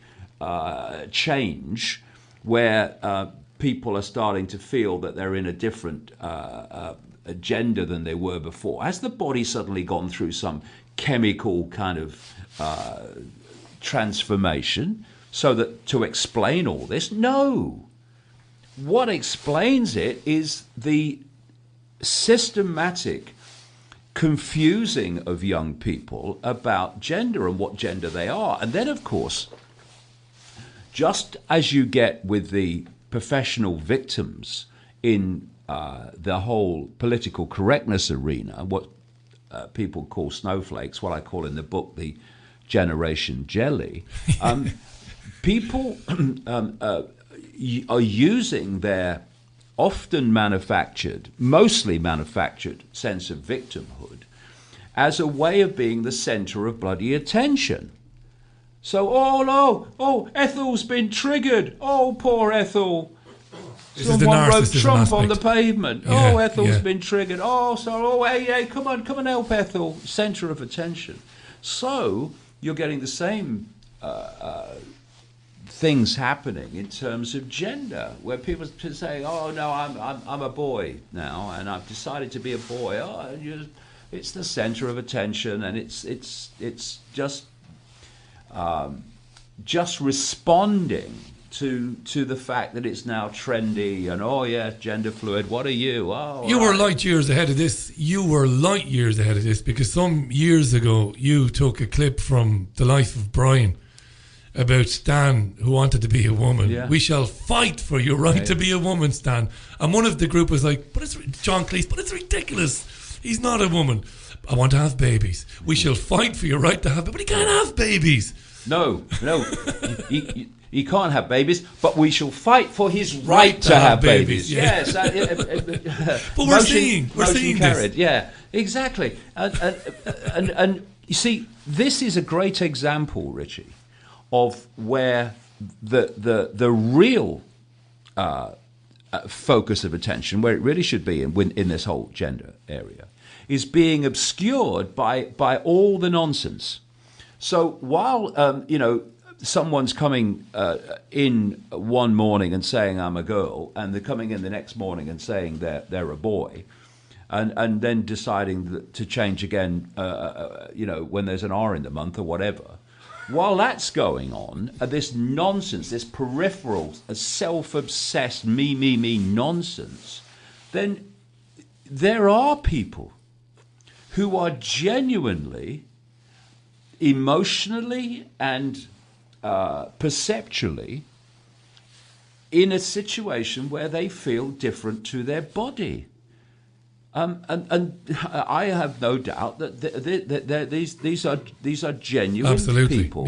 change where people are starting to feel that they're in a different gender than they were before? Has the body suddenly gone through some chemical kind of transformation so that to explain all this? No. What explains it is the systematic confusing of young people about gender and what gender they are. And then, of course, just as you get with the professional victims in the whole political correctness arena, what people call snowflakes, what I call in the book the generation jelly, people are using their often manufactured, mostly manufactured sense of victimhood as a way of being the centre of bloody attention. So, Ethel's been triggered. Oh, poor Ethel. Someone wrote Trump on the pavement. Yeah, Ethel's been triggered. Hey, come on, help Ethel. Centre of attention. So you're getting the same things happening in terms of gender, where people say, "Oh no, I'm a boy now, and I've decided to be a boy." It's the centre of attention, and it's just responding to the fact that it's now trendy and gender fluid. What are you? You were light years ahead of this. You were light years ahead of this, because some years ago you took a clip from The Life of Brian about Stan, who wanted to be a woman. Yeah. We shall fight for your right to be a woman, Stan. And one of the group was like, but it's John Cleese, but it's ridiculous. He's not a woman. I want to have babies. We shall fight for your right to have babies. But he can't have babies. No. He can't have babies, but we shall fight for his right to have babies. Yeah. Yes. But we're seeing this. Yeah, exactly. And you see, this is a great example, Richie, of where the real focus of attention, where it really should be in this whole gender area, is being obscured by all the nonsense. So while someone's coming in one morning and saying I'm a girl, and they're coming in the next morning and saying they're a boy, and then deciding to change again, when there's an R in the month or whatever. While that's going on, this nonsense, this peripheral, self-obsessed me nonsense, then there are people who are genuinely, emotionally and perceptually in a situation where they feel different to their body. And I have no doubt that these are genuine people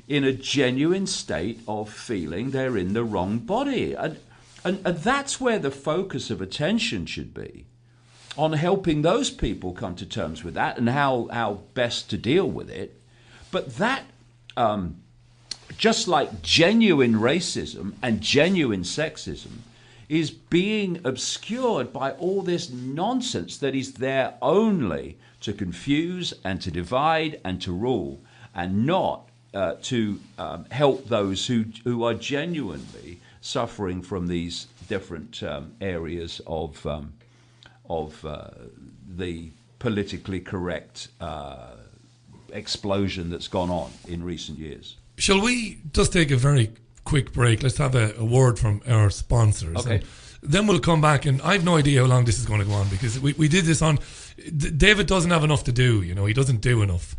in a genuine state of feeling they're in the wrong body, and that's where the focus of attention should be, on helping those people come to terms with that and how best to deal with it. But that, just like genuine racism and genuine sexism, is being obscured by all this nonsense that is there only to confuse and to divide and to rule, and not to help those who are genuinely suffering from these different areas of the politically correct explosion that's gone on in recent years. Shall we just take a very quick break? Let's have a word from our sponsors. Okay. And then we'll come back, and I have no idea how long this is going to go on, because we did this on... David doesn't have enough to do, he doesn't do enough.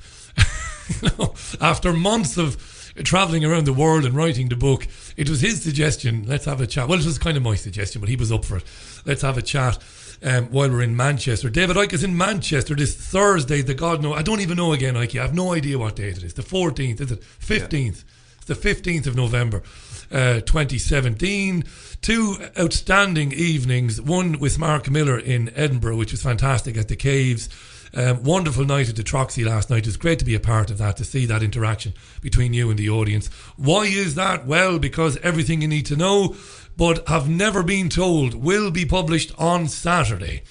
After months of travelling around the world and writing the book, it was his suggestion, let's have a chat. Well, it was kind of my suggestion, but he was up for it. Let's have a chat while we're in Manchester. David Icke is in Manchester this Thursday, the God knows. I don't even know again, Icke. I have no idea what date it is. The 14th, is it? 15th. Yeah. It's the 15th of November, 2017. 2 outstanding evenings. One with Mark Miller in Edinburgh, which was fantastic, at the Caves. Wonderful night at the Troxy last night. It was great to be a part of that, to see that interaction between you and the audience. Why is that? Well, because everything you need to know but have never been told will be published on Saturday.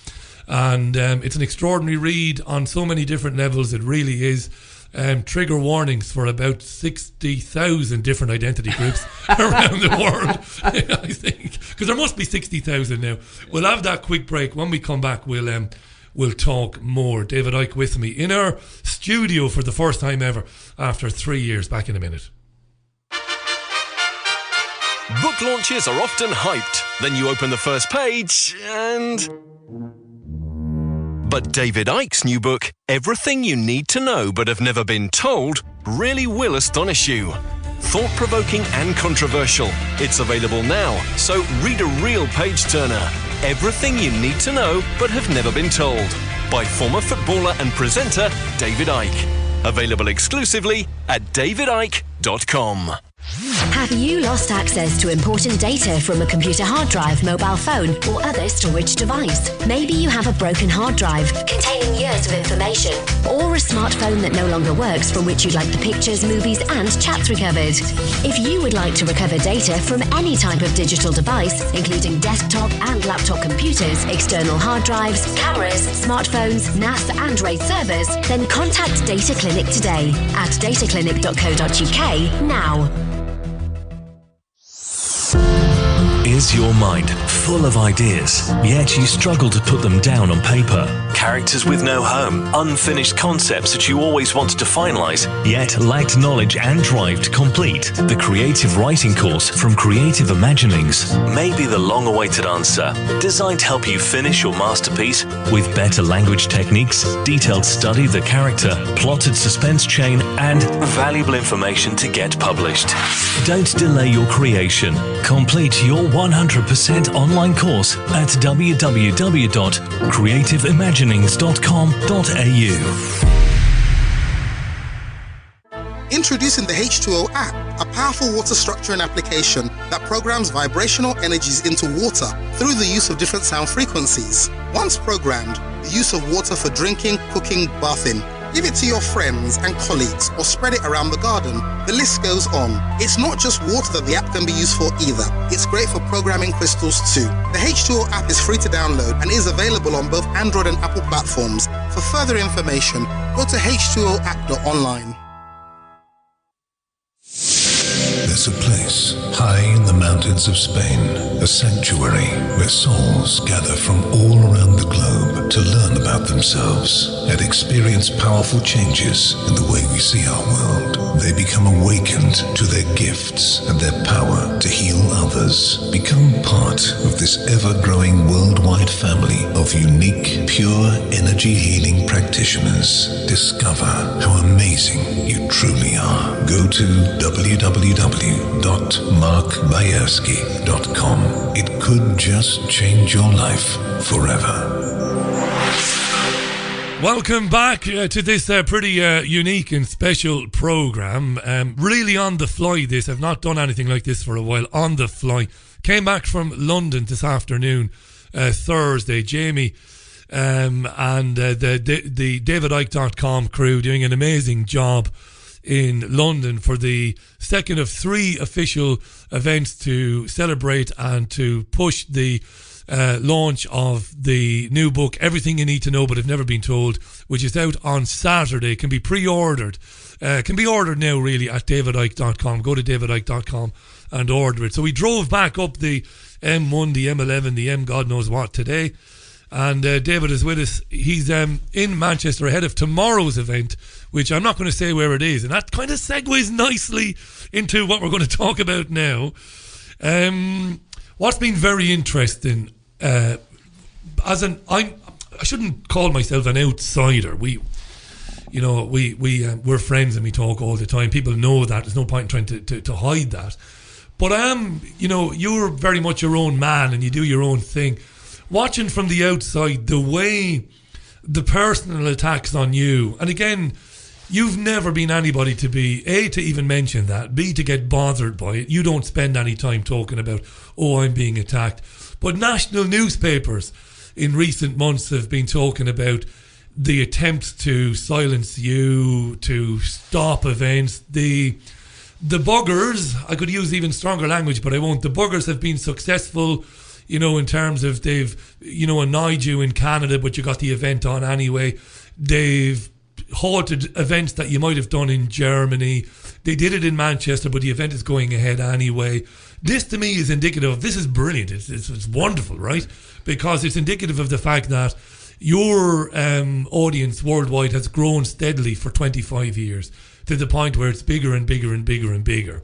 And it's an extraordinary read on so many different levels. It really is. trigger warnings for about 60,000 different identity groups around the world, I think, because there must be 60,000 now. We'll have that quick break. When we come back, we'll talk more. David Icke with me in our studio for the first time ever after 3 years. Back in a minute. Book launches are often hyped. Then you open the first page and... But David Icke's new book, Everything You Need to Know But Have Never Been Told, really will astonish you. Thought-provoking and controversial. It's available now, so read a real page-turner. Everything You Need to Know But Have Never Been Told, by former footballer and presenter David Icke. Available exclusively at davidicke.com. Have you lost access to important data from a computer hard drive, mobile phone, or other storage device? Maybe you have a broken hard drive containing years of information, or a smartphone that no longer works from which you'd like the pictures, movies, and chats recovered. If you would like to recover data from any type of digital device, including desktop and laptop computers, external hard drives, cameras, smartphones, NAS, and RAID servers, then contact Data Clinic today at dataclinic.co.uk now. Is your mind full of ideas, yet you struggle to put them down on paper? Characters with no home, unfinished concepts that you always wanted to finalise, yet lacked knowledge and drive to complete? The Creative Writing course from Creative Imaginings may be the long-awaited answer, designed to help you finish your masterpiece with better language techniques, detailed study of the character, plotted suspense chain, and valuable information to get published. Don't delay your creation. Complete your 100% online course at www.creativeimaginings.com.au. Introducing the H2O app, a powerful water structuring application that programs vibrational energies into water through the use of different sound frequencies. Once programmed, the use of water for drinking, cooking, bathing. Give it to your friends and colleagues or spread it around the garden. The list goes on. It's not just water that the app can be used for either. It's great for programming crystals too. The H2O app is free to download and is available on both Android and Apple platforms. For further information, go to h2oapp.online. There's a place high in the mountains of Spain, a sanctuary where souls gather from all around the globe to learn about themselves and experience powerful changes in the way we see our world. They become awakened to their gifts and their power to heal others. Become part of this ever-growing worldwide family of unique, pure energy healing practitioners. Discover how amazing you truly are. Go to www.markbayerski.com. It could just change your life forever. Welcome back to this pretty unique and special programme. Really on the fly this. I've not done anything like this for a while. On the fly. Came back from London this afternoon, Thursday. Jamie and the davidicke.com crew doing an amazing job in London for the second of 3 official events to celebrate and to push the launch of the new book, Everything You Need to Know But Have Never Been Told, which is out on Saturday. Can be pre-ordered. Can be ordered now really at davidicke.com. Go to davidicke.com and order it. So we drove back up the M1, the M11, the M God knows what today. And David is with us. He's in Manchester ahead of tomorrow's event, which I'm not going to say where it is. And that kind of segues nicely into what we're going to talk about now. What's been very interesting, I shouldn't call myself an outsider. We're friends and we talk all the time. People know that. There's no point in trying to hide that. But you're very much your own man and you do your own thing. Watching from the outside, the way the personal attacks on you, and again, you've never been anybody to be, A, to even mention that, B, to get bothered by it. You don't spend any time talking about, I'm being attacked. But national newspapers in recent months have been talking about the attempts to silence you, to stop events. The buggers, I could use even stronger language, but I won't. The buggers have been successful, in terms of they've, annoyed you in Canada, but you got the event on anyway. They've halted events that you might have done in Germany. They did it in Manchester, but the event is going ahead anyway. This to me is indicative of, this is brilliant, it's wonderful, right? Because it's indicative of the fact that your audience worldwide has grown steadily for 25 years to the point where it's bigger and bigger and bigger and bigger.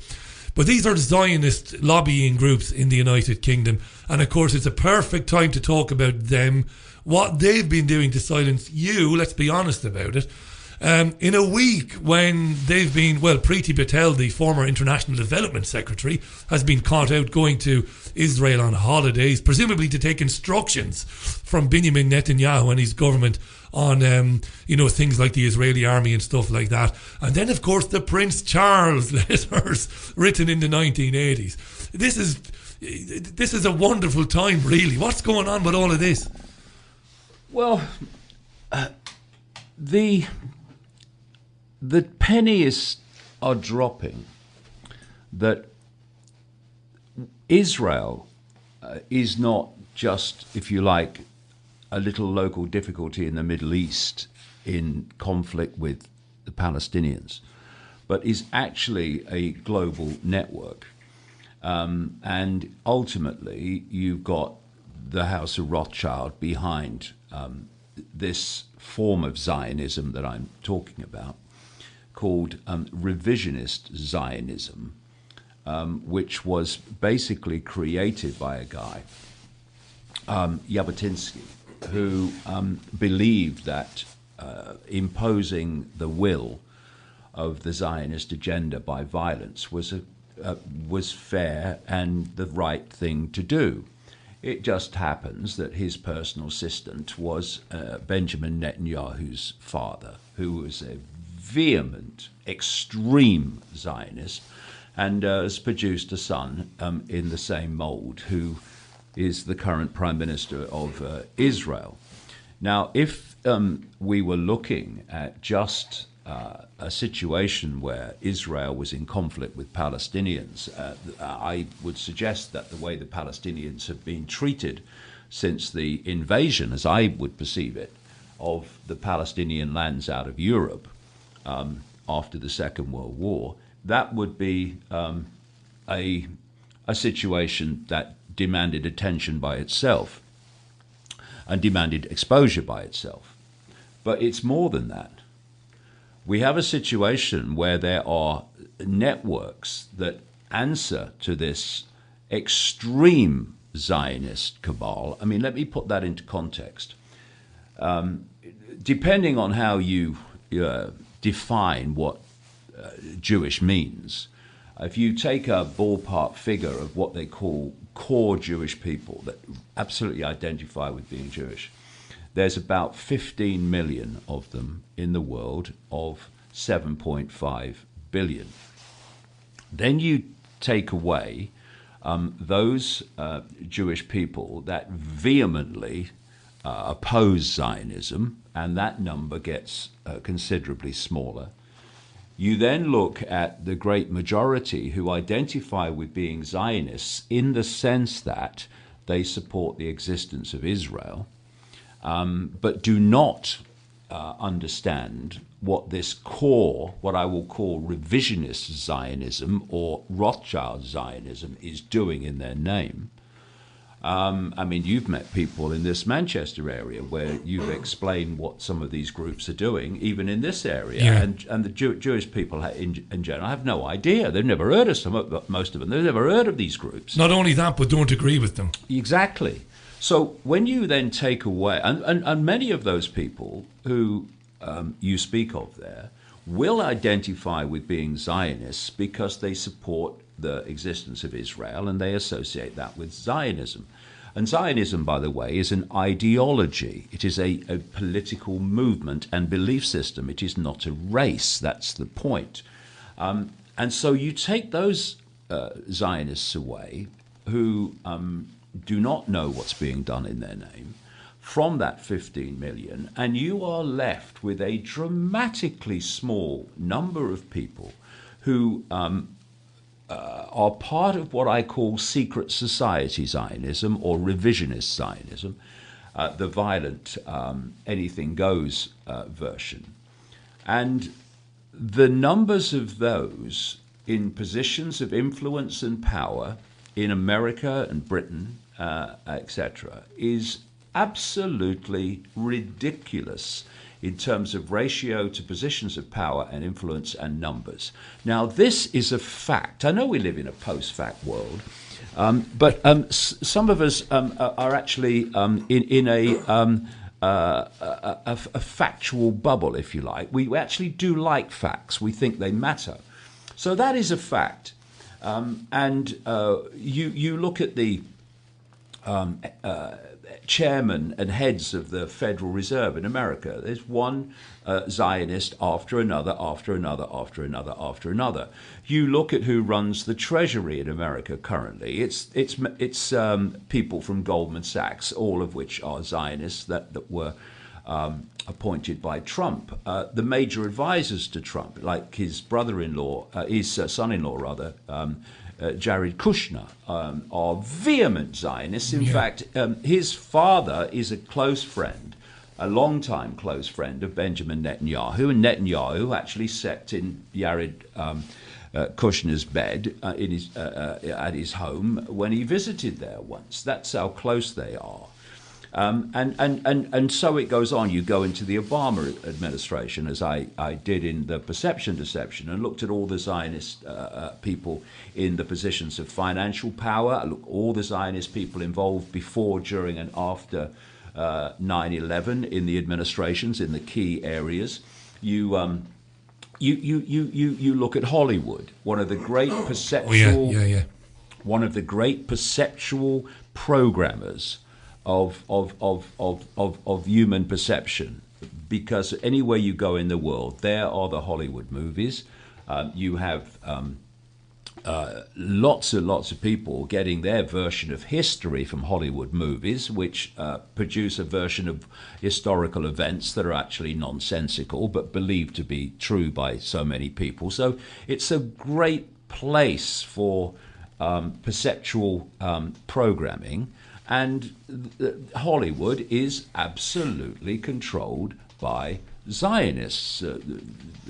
But these are Zionist lobbying groups in the United Kingdom, and of course it's a perfect time to talk about them, what they've been doing to silence you, let's be honest about it. In a week when they've been, well, Priti Patel, the former International Development Secretary, has been caught out going to Israel on holidays, presumably to take instructions from Benjamin Netanyahu and his government on, things like the Israeli army and stuff like that. And then, of course, the Prince Charles letters written in the 1980s. This is a wonderful time, really. What's going on with all of this? Well, the pennies are dropping that Israel is not just, if you like, a little local difficulty in the Middle East in conflict with the Palestinians, but is actually a global network. And ultimately, you've got the House of Rothschild behind this form of Zionism that I'm talking about, called revisionist Zionism, which was basically created by a guy, Jabotinsky, who believed that imposing the will of the Zionist agenda by violence was fair and the right thing to do. It just happens that his personal assistant was Benjamin Netanyahu's father, who was a vehement, extreme Zionist, and has produced a son in the same mold, who is the current Prime Minister of Israel. Now, if we were looking at just a situation where Israel was in conflict with Palestinians, I would suggest that the way the Palestinians have been treated since the invasion, as I would perceive it, of the Palestinian lands out of Europe after the Second World War, that would be a situation that demanded attention by itself and demanded exposure by itself. But it's more than that. We have a situation where there are networks that answer to this extreme Zionist cabal. I mean, let me put that into context. Depending on how you define what Jewish means, if you take a ballpark figure of what they call core Jewish people that absolutely identify with being Jewish, there's about 15 million of them in the world of 7.5 billion. Then you take away those Jewish people that vehemently oppose Zionism, and that number gets considerably smaller. You then look at the great majority who identify with being Zionists in the sense that they support the existence of Israel, but do not understand what this core, what I will call revisionist Zionism or Rothschild Zionism, is doing in their name. I mean, you've met people in this Manchester area where you've explained what some of these groups are doing, even in this area. Yeah. And the Jewish people in general have no idea. They've never heard of most of them. They've never heard of these groups. Not only that, but don't agree with them. Exactly. So when you then take away, and many of those people who you speak of there will identify with being Zionists because they support the existence of Israel and they associate that with Zionism. And Zionism, by the way, is an ideology. It is a political movement and belief system. It is not a race. That's the point. And so you take those Zionists away who do not know what's being done in their name from that 15 million, and you are left with a dramatically small number of people who are part of what I call secret society Zionism or revisionist Zionism, the violent anything goes version. And the numbers of those in positions of influence and power in America and Britain, etc., is absolutely ridiculous in terms of ratio to positions of power and influence and numbers. Now, this is a fact. I know we live in a post-fact world, but some of us are actually in a factual bubble, if you like. We actually do like facts. We think they matter. So that is a fact. And you look at the chairman and heads of the Federal Reserve in America. There's one Zionist after another, after another, after another, after another. You look at who runs the Treasury in America currently. It's people from Goldman Sachs, all of which are Zionists that were appointed by Trump. The major advisors to Trump, like his brother-in-law, his son-in-law rather, Jared Kushner, are vehement Zionists. In fact, his father is a close friend, a long-time close friend of Benjamin Netanyahu, and Netanyahu actually slept in Jared Kushner's bed at his home when he visited there once. That's how close they are. And so it goes on. You go into the Obama administration, as I did in the Perception Deception, and looked at all the Zionist people in the positions of financial power. I looked at all the Zionist people involved before, during, and after 9/11 in the administrations in the key areas. You look at Hollywood, one of the great perceptual, one of the great perceptual programmers of human perception, because anywhere you go in the world, there are the Hollywood movies. You have lots and lots of people getting their version of history from Hollywood movies, which produce a version of historical events that are actually nonsensical but believed to be true by so many people. So it's a great place for perceptual programming. And Hollywood is absolutely controlled by Zionists.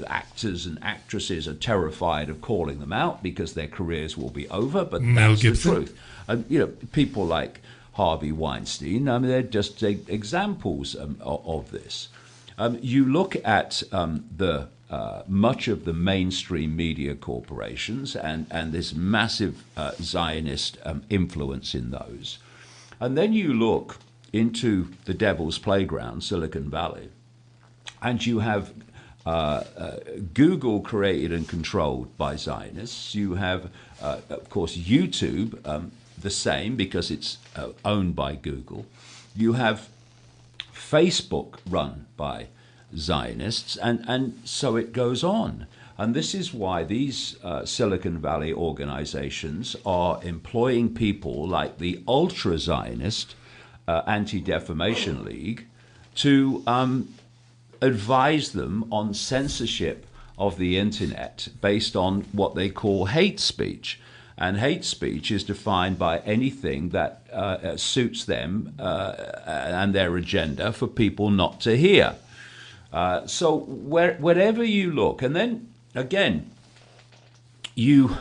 Actors and actresses are terrified of calling them out because their careers will be over, but that's the truth. And people like Harvey Weinstein, they're just examples of this. You look at the much of the mainstream media corporations and this massive Zionist influence in those. And then you look into the devil's playground, Silicon Valley, and you have Google created and controlled by Zionists. You have, of course, YouTube, the same, because it's owned by Google. You have Facebook run by Zionists, and so it goes on. And this is why these Silicon Valley organizations are employing people like the ultra-Zionist Anti-Defamation League to advise them on censorship of the internet based on what they call hate speech. And hate speech is defined by anything that suits them and their agenda for people not to hear. So wherever you look, and then again, you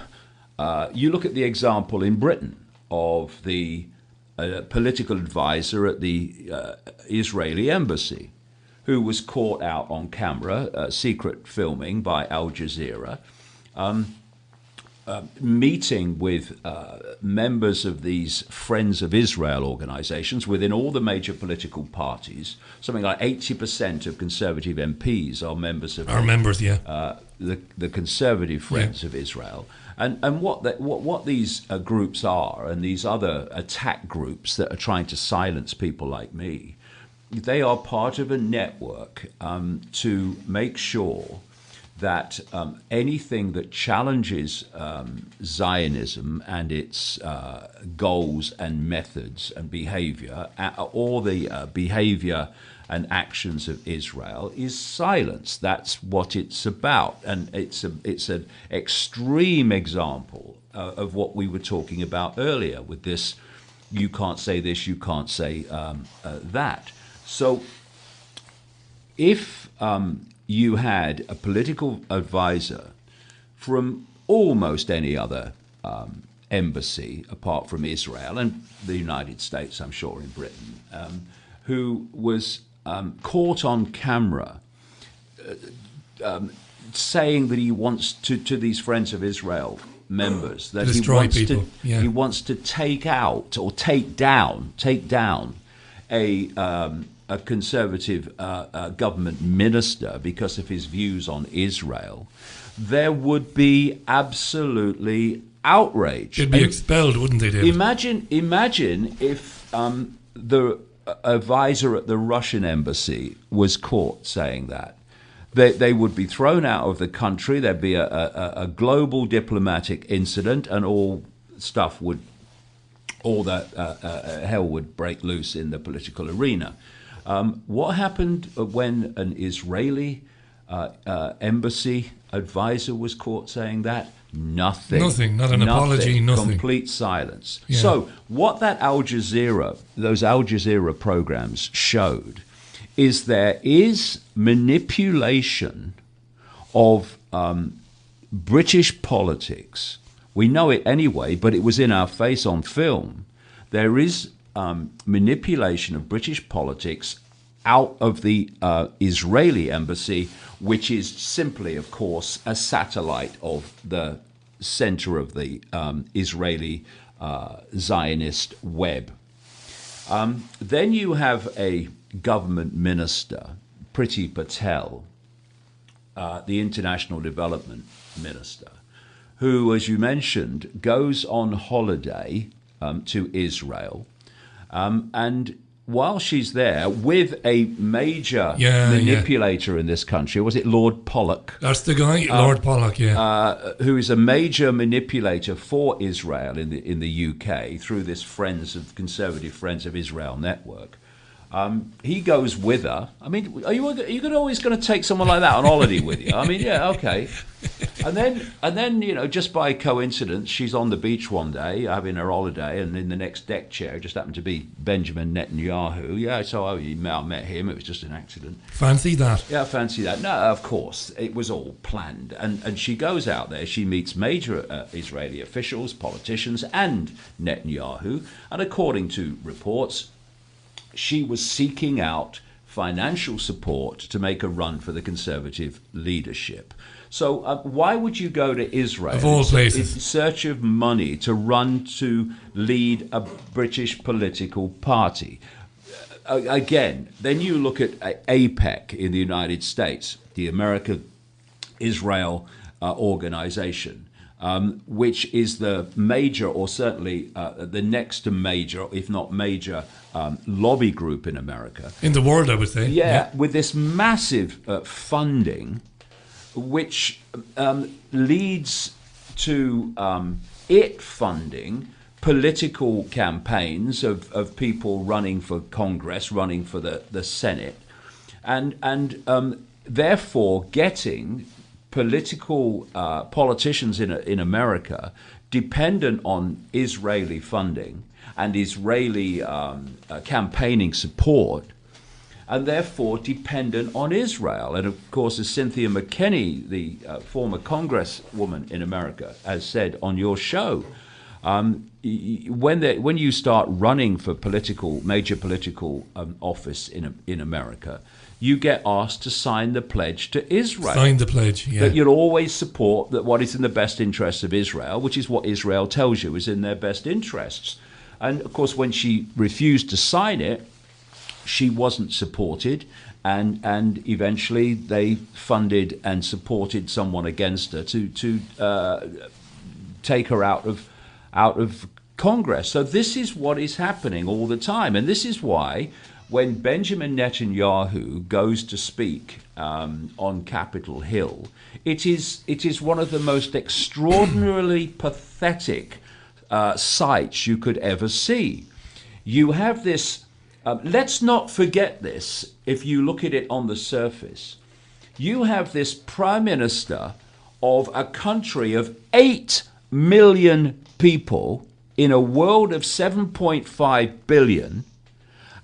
look at the example in Britain of the political advisor at the Israeli embassy, who was caught out on camera, secret filming by Al Jazeera, meeting with members of these Friends of Israel organizations within all the major political parties. Something like 80% of Conservative MPs are members of the Conservative Friends of Israel. And what these groups are, and these other attack groups that are trying to silence people like me, they are part of a network to make sure that anything that challenges Zionism and its goals and methods and behavior, or the behavior and actions of Israel, is silenced. That's what it's about. And it's an extreme example of what we were talking about earlier with this, you can't say this, you can't say that. So if you had a political advisor from almost any other embassy apart from Israel and the United States, I'm sure, in Britain, who was caught on camera saying that he wants to these Friends of Israel members that he wants to take out or take down a conservative government minister because of his views on Israel, there would be absolutely outrage. They'd be expelled, wouldn't they, David? Imagine if the advisor at the Russian embassy was caught saying that. They would be thrown out of the country. There'd be a global diplomatic incident, and all that hell would break loose in the political arena. What happened when an Israeli embassy advisor was caught saying that? Nothing. Not an apology. Nothing. Complete silence. Yeah. So what those Al Jazeera programs showed is there is manipulation of British politics. We know it anyway, but it was in our face on film. There is manipulation of British politics out of the Israeli embassy, which is simply, of course, a satellite of the center of the Israeli Zionist web. Then you have a government minister, Priti Patel, the international development minister, who, as you mentioned, goes on holiday to Israel. And while she's there with a major manipulator in this country, was it Lord Pollock? That's the guy, Lord Pollock, who is a major manipulator for Israel in the UK through this Conservative Friends of Israel network. He goes with her. I mean, are you always going to take someone like that on holiday with you? I mean, yeah, okay. And then, just by coincidence, she's on the beach one day having her holiday, and in the next deck chair just happened to be Benjamin Netanyahu. Yeah, so I met him. It was just an accident. Fancy that? Yeah, fancy that. No, of course, it was all planned. And she goes out there. She meets major Israeli officials, politicians, and Netanyahu. And according to reports, she was seeking out financial support to make a run for the conservative leadership. So why would you go to Israel of all places in search of money to run to lead a British political party? Again, then you look at AIPAC in the United States, the America-Israel organization, which is the major, or certainly the next to major, if not major, lobby group in America. In the world, I would say. Yeah, with this massive funding, which leads to it funding political campaigns of people running for Congress, running for the Senate, and therefore getting politicians in America dependent on Israeli funding and Israeli campaigning support, and therefore dependent on Israel. And of course, as Cynthia McKinney, the former congresswoman in America, has said on your show, when you start running for major political office in America, you get asked to sign the pledge to Israel. Sign the pledge, yeah. That you'll always support what is in the best interests of Israel, which is what Israel tells you is in their best interests. And of course, when she refused to sign it, she wasn't supported, and eventually they funded and supported someone against her to take her out of Congress. So this is what is happening all the time, and this is why when Benjamin Netanyahu goes to speak on Capitol Hill, it is one of the most extraordinarily pathetic sights you could ever see. You have this. Let's not forget this. If you look at it on the surface, you have this prime minister of a country of 8 million people in a world of 7.5 billion.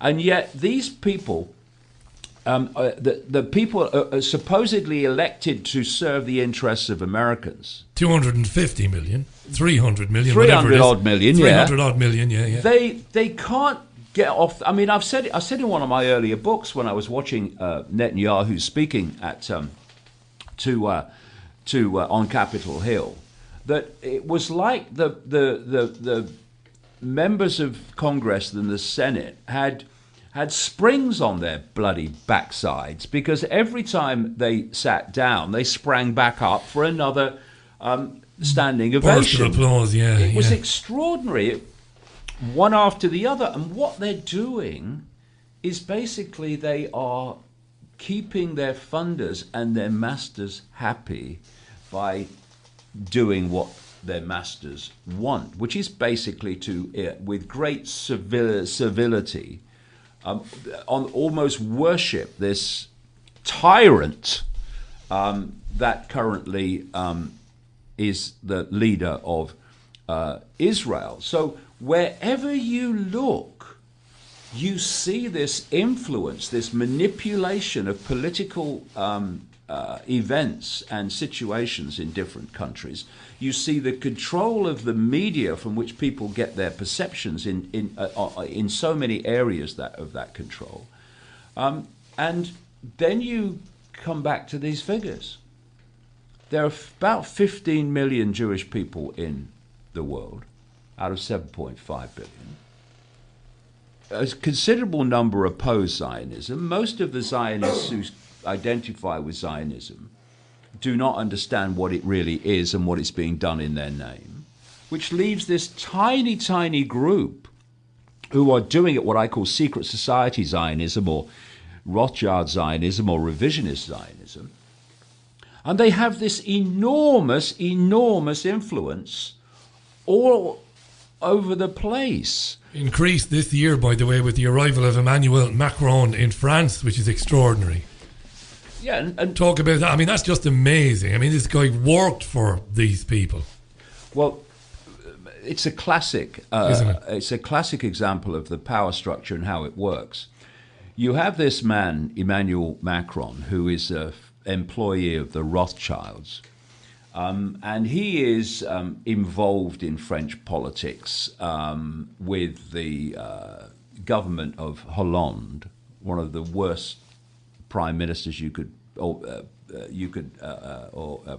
And yet these people the people are supposedly elected to serve the interests of Americans. 250 million, 300 million, 300 odd million, 300 odd million, yeah. They can't get off. I mean, I said in one of my earlier books when I was watching Netanyahu speaking at on Capitol Hill, that it was like the members of Congress and the Senate had springs on their bloody backsides, because every time they sat down, they sprang back up for another standing ovation. Burst of applause, yeah. It was extraordinary, one after the other. And what they're doing is basically they are keeping their funders and their masters happy by doing what their masters want, which is basically to, with great civility, on almost worship this tyrant that currently is the leader of Israel. So wherever you look, you see this influence, this manipulation of political events and situations in different countries. You see the control of the media from which people get their perceptions in so many areas of that control. And then you come back to these figures. There are about 15 million Jewish people in the world out of 7.5 billion. A considerable number oppose Zionism. Most of the Zionists who identify with Zionism do not understand what it really is and what is being done in their name, which leaves this tiny, tiny group who are doing it what I call secret society Zionism, or Rothschild Zionism, or revisionist Zionism. And they have this enormous, enormous influence all over the place. Increased this year, by the way, with the arrival of Emmanuel Macron in France, which is extraordinary. Yeah, and talk about that. I mean, that's just amazing. I mean, this guy worked for these people. Well, it's a classic. Isn't it? It's a classic example of the power structure and how it works. You have this man, Emmanuel Macron, who is an employee of the Rothschilds, and he is involved in French politics with the government of Hollande, one of the worst prime ministers you could, or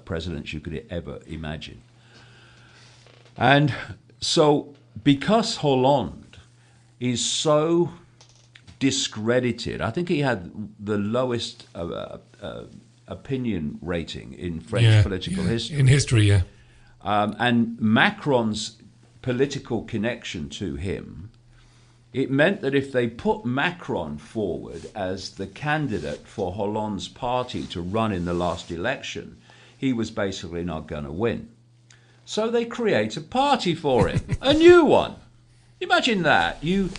presidents you could ever imagine. And so, because Hollande is so discredited, I think he had the lowest opinion rating in French political history. In history, yeah. And Macron's political connection to him, it meant that if they put Macron forward as the candidate for Hollande's party to run in the last election, he was basically not going to win. So they create a party for him, a new one. Imagine that. You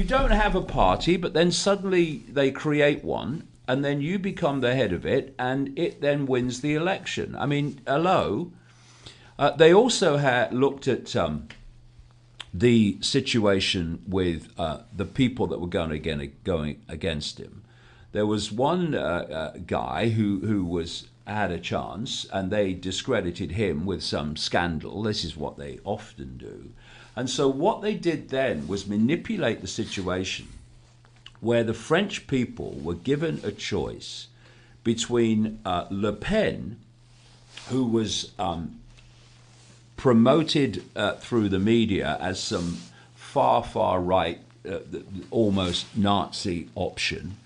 don't have a party, but then suddenly they create one, and then you become the head of it, and it then wins the election. I mean, hello. They also looked at the situation with the people that were going against him. There was one guy who had a chance, and they discredited him with some scandal. This is what they often do. And so what they did then was manipulate the situation where the French people were given a choice between Le Pen, who was promoted through the media as some far right, almost Nazi option,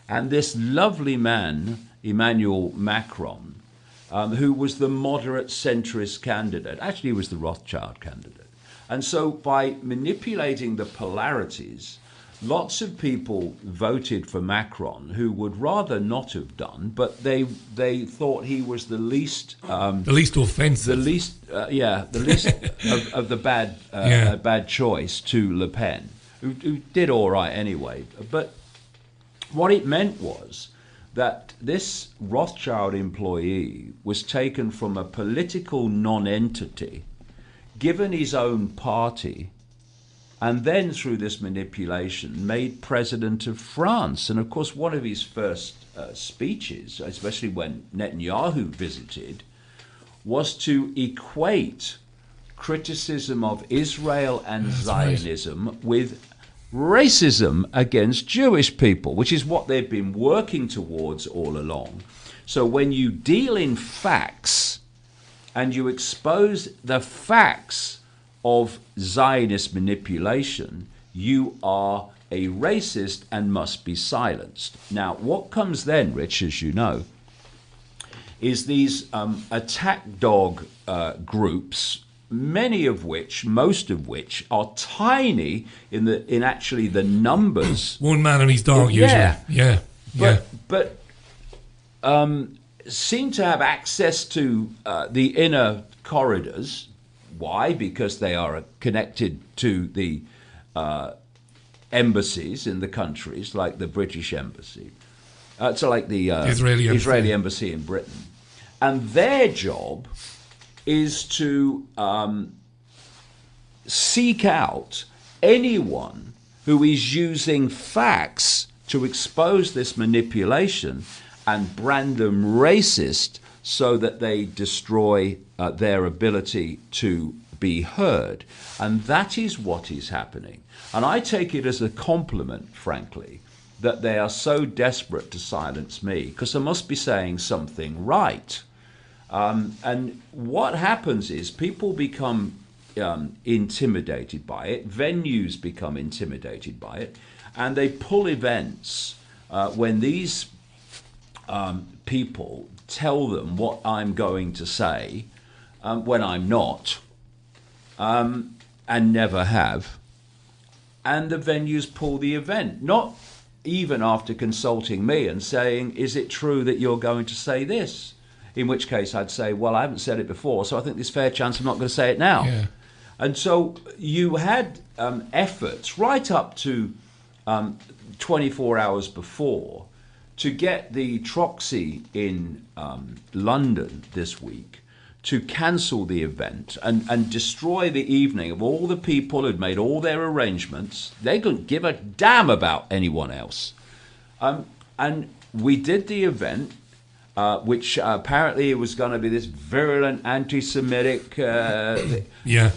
and this lovely man, Emmanuel Macron, who was the moderate centrist candidate. Actually, he was the Rothschild candidate. And so by manipulating the polarities, lots of people voted for Macron who would rather not have done, but they thought he was the least offensive, the least of the bad choice to Le Pen, who did all right anyway. But what it meant was that this Rothschild employee was taken from a political non-entity, given his own party, and then through this manipulation made president of France. And of course, one of his first speeches, especially when Netanyahu visited, was to equate criticism of Israel and Zionism with racism against Jewish people, which is what they've been working towards all along. So when you deal in facts and you expose the facts of Zionist manipulation, you are a racist and must be silenced. Now, what comes then, Rich, as you know, is these attack dog groups, most of which are tiny in actually the numbers. One man and his dog, usually. Yeah. But seem to have access to the inner corridors. Why? Because they are connected to the embassies in the countries, like the British embassy. So like the Israeli embassy in Britain. And their job is to seek out anyone who is using facts to expose this manipulation and brand them racist so that they destroy their ability to be heard. And that is what is happening. And I take it as a compliment, frankly, that they are so desperate to silence me, because they must be saying something right. And what happens is people become intimidated by it, venues become intimidated by it, and they pull events when these people tell them what I'm going to say when I'm not, and never have, and the venues pull the event, not even after consulting me and saying, is it true that you're going to say this? In which case I'd say, well, I haven't said it before, so I think there's fair chance I'm not going to say it now. Yeah. And so you had efforts right up to 24 hours before to get the Troxy in London this week to cancel the event and destroy the evening of all the people who'd made all their arrangements. They couldn't give a damn about anyone else. And we did the event, which apparently it was going to be this virulent anti-Semitic... yeah.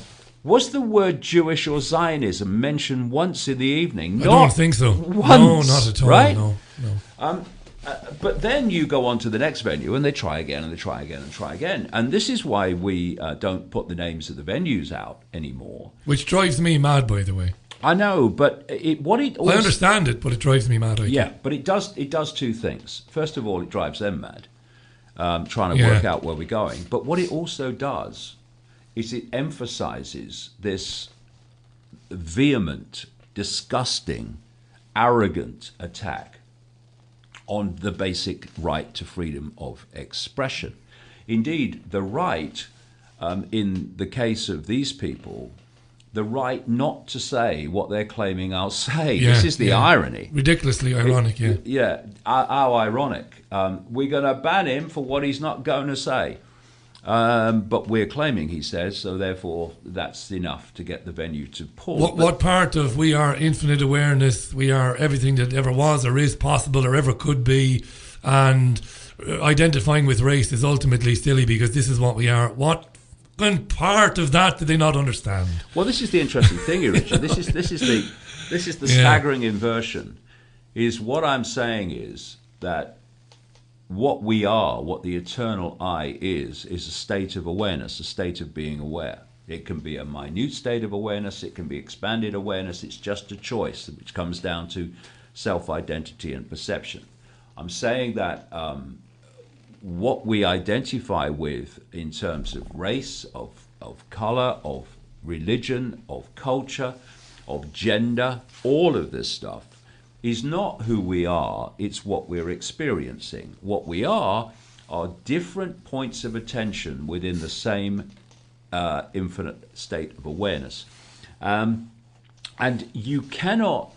Was the word Jewish or Zionism mentioned once in the evening? I don't think so. Once, no, not at all. Right? No. But then you go on to the next venue and they try again and they try again and try again. And this is why we don't put the names of the venues out anymore. Which drives me mad, by the way. I know, but I understand it, but it drives me mad. Yeah, but it does two things. First of all, it drives them mad, trying to work out where we're going. But what it also does is it emphasizes this vehement, disgusting, arrogant attack on the basic right to freedom of expression. Indeed, the right, in the case of these people, the right not to say what they're claiming I'll say. Yeah, this is the irony. Ridiculously ironic, How ironic. We're going to ban him for what he's not going to say. But we're claiming he says, so therefore that's enough to get the venue to pull. What part of we are infinite awareness, we are everything that ever was or is possible or ever could be, and identifying with race is ultimately silly because this is what we are. What part of that did they not understand? Well, this is the interesting thing here, Richard. This is the staggering inversion. Is what I'm saying is that what we are, what the eternal I is a state of awareness, a state of being aware. It can be a minute state of awareness, it can be expanded awareness, it's just a choice, which comes down to self-identity and perception. I'm saying that what we identify with in terms of race, of color, of religion, of culture, of gender, all of this stuff, is not who we are, it's what we're experiencing. What we are different points of attention within the same infinite state of awareness. And you cannot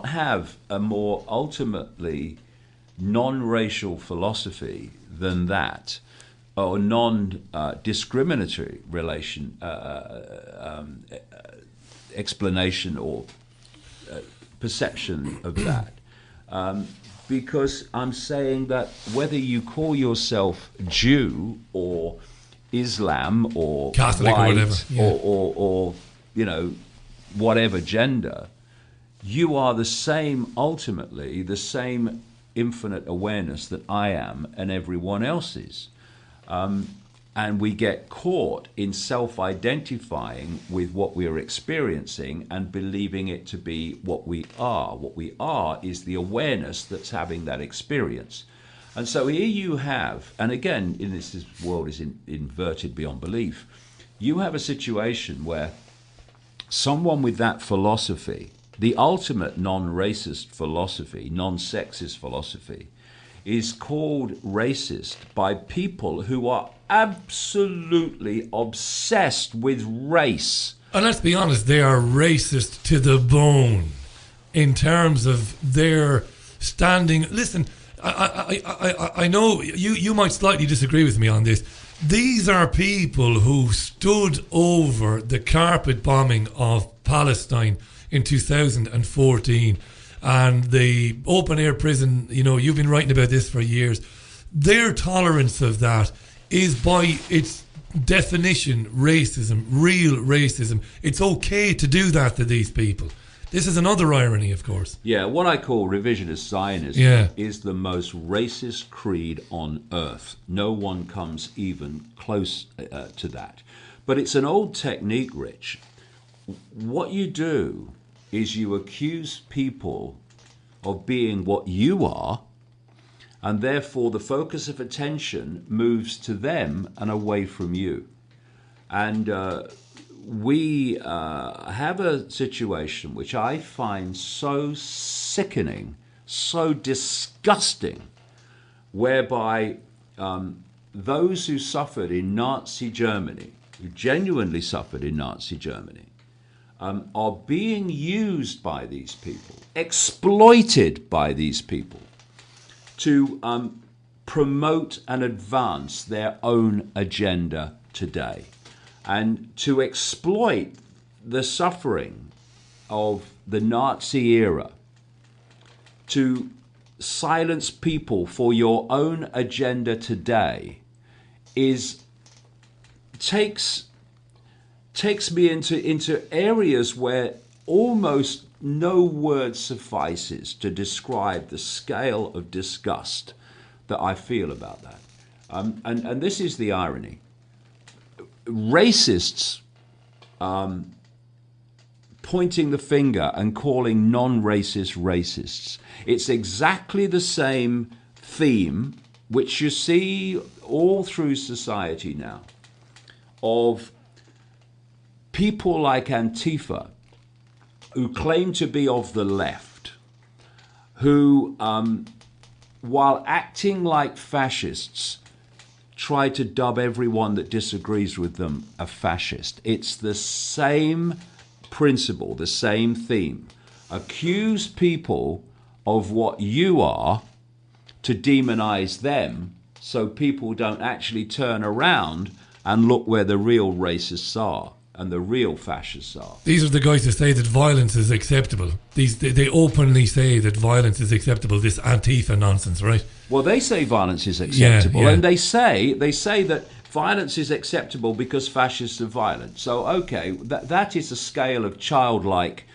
have a more ultimately non-racial philosophy than that, or non-discriminatory explanation or perception of that. because I'm saying that whether you call yourself Jew or Islam or Catholic white or whatever, yeah. or you know, whatever gender, you are the same, ultimately, the same infinite awareness that I am and everyone else is. And we get caught in self-identifying with what we are experiencing and believing it to be what we are. What we are is the awareness that's having that experience. And so here you have, and again, in this world is inverted beyond belief, you have a situation where someone with that philosophy, the ultimate non-racist philosophy, non-sexist philosophy, is called racist by people who are absolutely obsessed with race. And let's be honest, they are racist to the bone in terms of their standing. Listen, I know you might slightly disagree with me on this. These are people who stood over the carpet bombing of Palestine in 2014 and the open air prison. You know, you've been writing about this for years. Their tolerance of that is by its definition racism, real racism. It's okay to do that to these people. This is another irony, of course. Yeah, what I call revisionist Zionism is the most racist creed on earth. No one comes even close to that. But it's an old technique, Rich. What you do is you accuse people of being what you are, and therefore the focus of attention moves to them and away from you. And we have a situation which I find so sickening, so disgusting, whereby those who suffered in Nazi Germany, who genuinely suffered in Nazi Germany, are being used by these people, exploited by these people, to promote and advance their own agenda today, and to exploit the suffering of the Nazi era to silence people for your own agenda today takes me into areas where almost no word suffices to describe the scale of disgust that I feel about that. And this is the irony. Racists pointing the finger and calling non-racist racists. It's exactly the same theme which you see all through society now, of people like Antifa, who claim to be of the left, who, while acting like fascists, try to dub everyone that disagrees with them a fascist. It's the same principle, the same theme. Accuse people of what you are to demonize them so people don't actually turn around and look where the real racists are and the real fascists are. These are the guys who say that violence is acceptable. They openly say that violence is acceptable, this Antifa nonsense, right? Well, they say violence is acceptable, yeah. And they say that violence is acceptable because fascists are violent. So, okay, that is a scale of childlike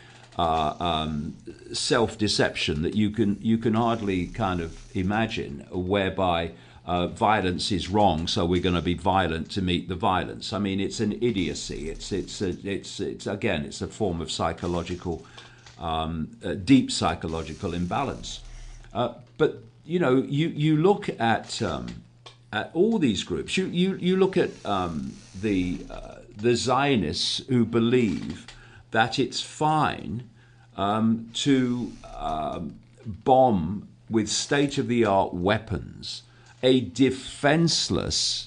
self-deception that you can hardly kind of imagine, whereby violence is wrong, so we're going to be violent to meet the violence. I mean, it's an idiocy. It's a form of psychological, deep psychological imbalance. But you know, you look at all these groups. You look at the Zionists who believe that it's fine to bomb with state-of-the-art weapons a defenseless,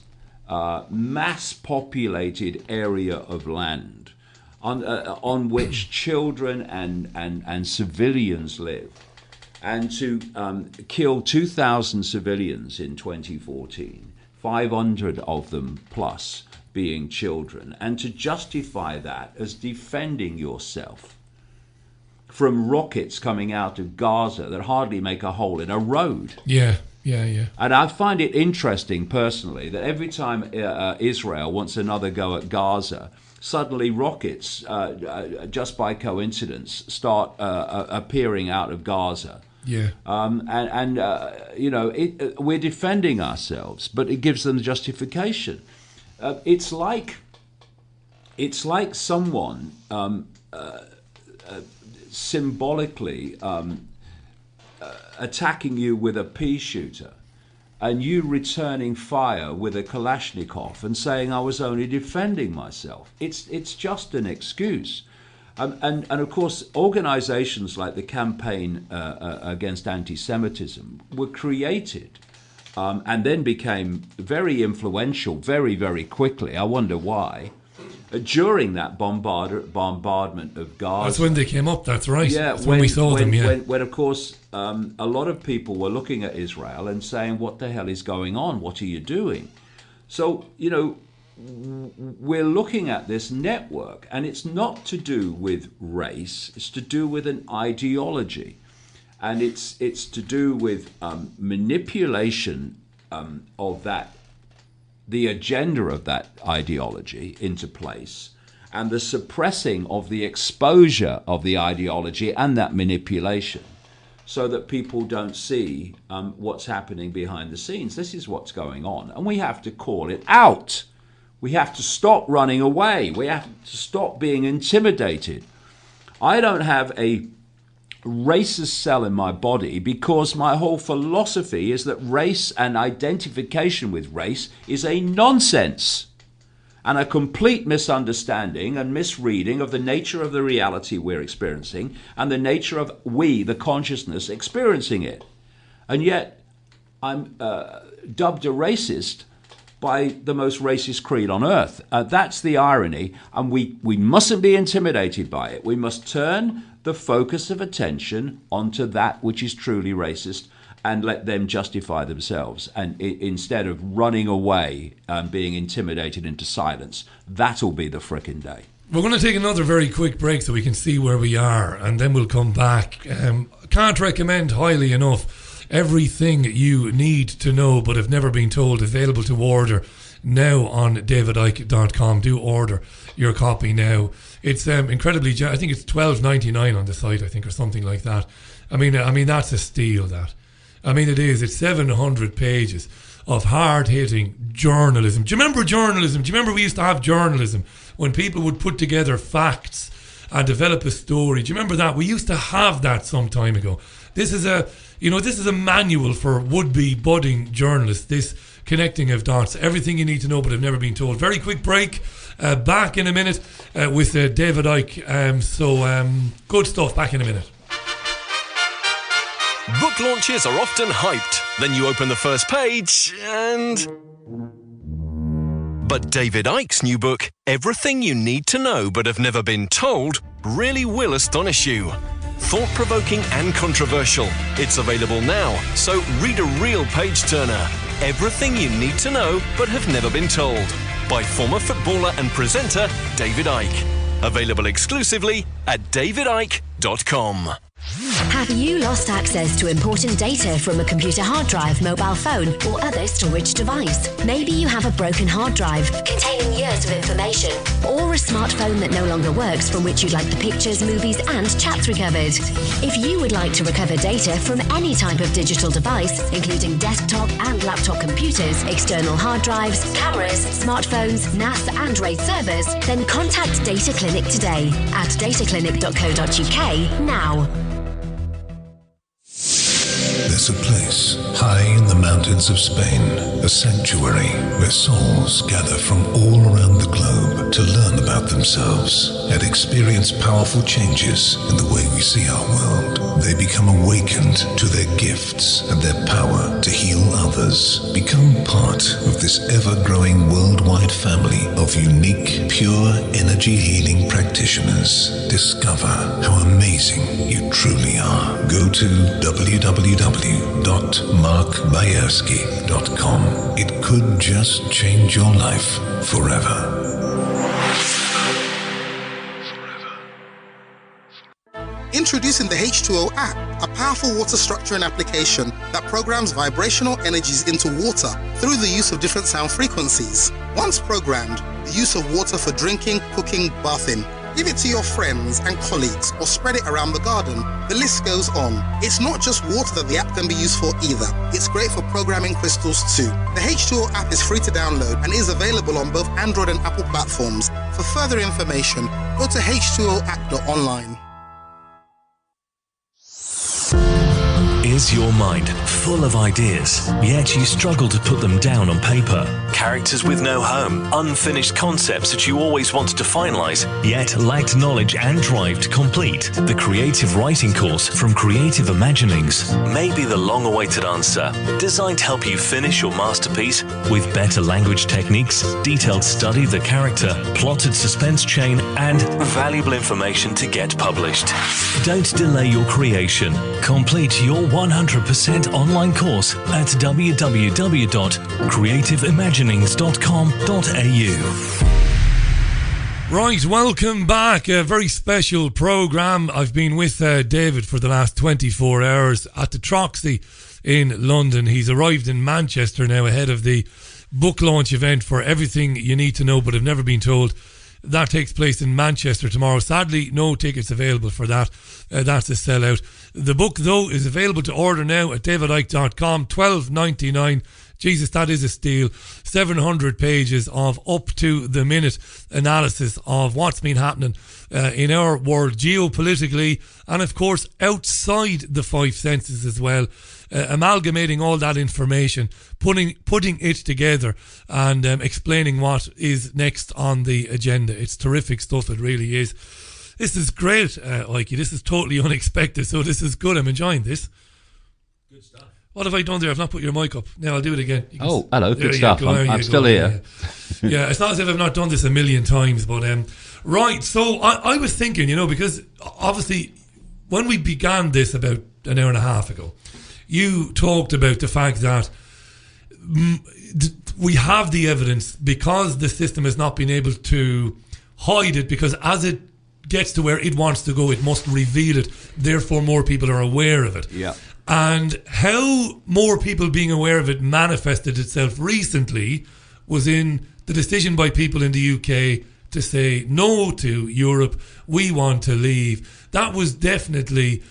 mass-populated area of land on which children and civilians live, and to kill 2,000 civilians in 2014, 500 of them plus being children, and to justify that as defending yourself from rockets coming out of Gaza that hardly make a hole in a road. Yeah. And I find it interesting personally that every time Israel wants another go at Gaza, suddenly rockets, just by coincidence, start appearing out of Gaza. Yeah. We're defending ourselves, but it gives them justification. It's like someone symbolically attacking you with a pea shooter, and you returning fire with a Kalashnikov and saying, I was only defending myself. It's just an excuse. And of course, organizations like the Campaign Against Anti-Semitism were created and then became very influential very, very quickly. I wonder why. During that bombardment of Gaza. That's when they came up, that's right. Yeah, that's when we saw them, yeah. When of course, a lot of people were looking at Israel and saying, what the hell is going on? What are you doing? So, we're looking at this network, and it's not to do with race, it's to do with an ideology. And it's to do with manipulation of that, the agenda of that ideology into place, and the suppressing of the exposure of the ideology and that manipulation, so that people don't see what's happening behind the scenes. This is what's going on, and we have to call it out. We have to stop running away. We have to stop being intimidated. I don't have a racist cell in my body because my whole philosophy is that race and identification with race is a nonsense and a complete misunderstanding and misreading of the nature of the reality we're experiencing and the nature of we, the consciousness, experiencing it. And yet I'm dubbed a racist by the most racist creed on earth. That's the irony, and we mustn't be intimidated by it. We must turn the focus of attention onto that which is truly racist and let them justify themselves, and instead of running away and being intimidated into silence. That'll be the frickin' day. We're going to take another very quick break so we can see where we are, and then we'll come back. Can't recommend highly enough everything you need to know but have never been told, available to order now on davidicke.com. Do order your copy now. It's incredibly, I think it's $12.99 on the site, I think, or something like that. I mean that's a steal, that. I mean, it is. It's 700 pages of hard-hitting journalism. Do you remember journalism? Do you remember we used to have journalism when people would put together facts and develop a story? Do you remember that? We used to have that some time ago. This is a manual for would-be budding journalists. This connecting of dots, everything you need to know but have never been told. Very quick break. Back in a minute with David Icke. Good stuff. Back in a minute. Book launches are often hyped. Then you open the first page and... But David Icke's new book, Everything You Need to Know But Have Never Been Told, really will astonish you. Thought-provoking and controversial. It's available now, so read a real page-turner. Everything You Need to Know But Have Never Been Told, by former footballer and presenter David Icke. Available exclusively at davidicke.com. Have you lost access to important data from a computer hard drive, mobile phone, or other storage device? Maybe you have a broken hard drive containing years of information, or a smartphone that no longer works from which you'd like the pictures, movies, and chats recovered. If you would like to recover data from any type of digital device, including desktop and laptop computers, external hard drives, cameras, smartphones, NAS, and RAID servers, then contact Data Clinic today at dataclinic.co.uk now. There's a place high in the mountains of Spain, a sanctuary where souls gather from all around the globe to learn about themselves and experience powerful changes in the way we see our world. They become awakened to their gifts and their power to heal others. Become part of this ever-growing worldwide family of unique, pure energy healing practitioners. Discover how amazing you truly are. Go to www.markbayerski.com. It could just change your life forever. Introducing the H2O app, a powerful water structuring application that programs vibrational energies into water through the use of different sound frequencies. Once programmed, the use of water for drinking, cooking, bathing. Give it to your friends and colleagues or spread it around the garden. The list goes on. It's not just water that the app can be used for either. It's great for programming crystals too. The H2O app is free to download and is available on both Android and Apple platforms. For further information, go to h2oapp.online. Is your mind full of ideas, yet you struggle to put them down on paper? Characters with no home, unfinished concepts that you always wanted to finalize, yet lacked knowledge and drive to complete? The creative writing course from Creative Imaginings may be the long-awaited answer, designed to help you finish your masterpiece with better language techniques, detailed study of the character, plotted suspense chain, and valuable information to get published. Don't delay your creation. Complete your 100% online course at www.creativeimaginings.com.au. Right, welcome back. A very special programme. I've been with David for the last 24 hours at the Troxy in London. He's arrived in Manchester now ahead of the book launch event for Everything You Need to Know But Have Never Been Told. That takes place in Manchester tomorrow. Sadly, no tickets available for that. That's a sellout. The book, though, is available to order now at davidicke.com. $12.99. Jesus, that is a steal. 700 pages of up-to-the-minute analysis of what's been happening in our world geopolitically and, of course, outside the five senses as well. Amalgamating all that information, putting it together and explaining what is next on the agenda. It's terrific stuff, it really is. This is great, Icke. This is totally unexpected, so this is good. I'm enjoying this. Good stuff. What have I done there? I've not put your mic up. Now I'll do it again. Oh, hello, good stuff. I'm still here. Yeah, it's not as if I've not done this a million times, but right, so I was thinking, because obviously when we began this about an hour and a half ago, you talked about the fact that we have the evidence because the system has not been able to hide it, because as it gets to where it wants to go, it must reveal it. Therefore, more people are aware of it. Yeah. And how more people being aware of it manifested itself recently was in the decision by people in the UK to say no to Europe. We want to leave. That was definitely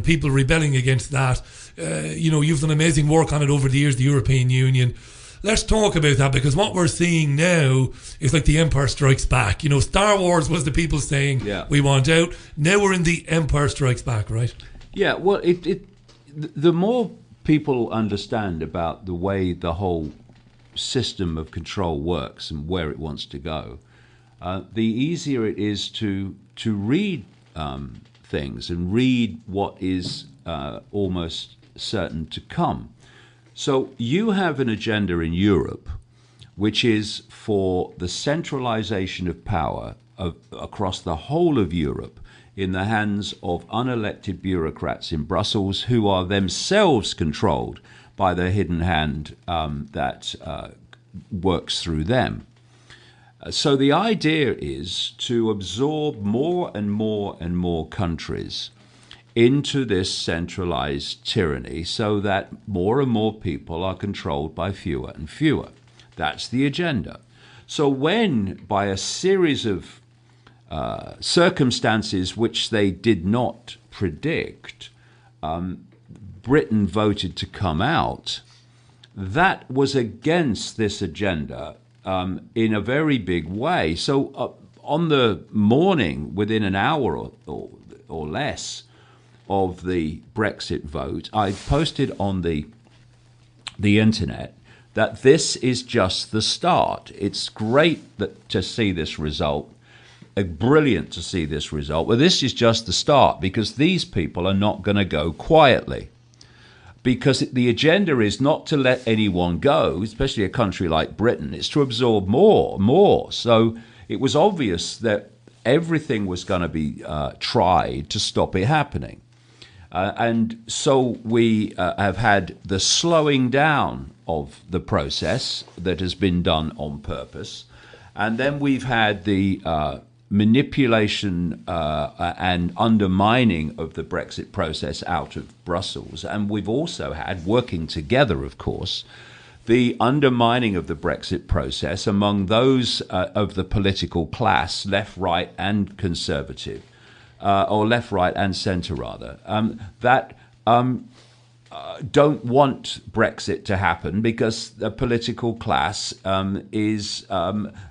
people rebelling against that. You've done amazing work on it over the years, the European Union. Let's talk about that, because what we're seeing now is like the Empire Strikes Back. Star Wars was the people saying we want out. Now we're in the Empire Strikes Back, right? Yeah, well, the more people understand about the way the whole system of control works and where it wants to go, the easier it is to read things and read what is almost certain to come. So you have an agenda in Europe which is for the centralization of power across the whole of Europe in the hands of unelected bureaucrats in Brussels, who are themselves controlled by the hidden hand that works through them. So the idea is to absorb more and more and more countries into this centralized tyranny so that more and more people are controlled by fewer and fewer. That's the agenda. So when, by a series of circumstances which they did not predict, Britain voted to come out, that was against this agenda in a very big way. So on the morning, within an hour or less of the Brexit vote, I posted on the internet that this is just the start. It's great to see this result, brilliant to see this result. Well, this is just the start, because these people are not going to go quietly. Because the agenda is not to let anyone go, especially a country like Britain. It's to absorb more. So it was obvious that everything was going to be tried to stop it happening. And so we have had the slowing down of the process that has been done on purpose. And then we've had the manipulation and undermining of the Brexit process out of Brussels. And we've also had, working together, of course, the undermining of the Brexit process among those of the political class, left, right, and conservative, or left, right, and centre, rather, that don't want Brexit to happen because the political class is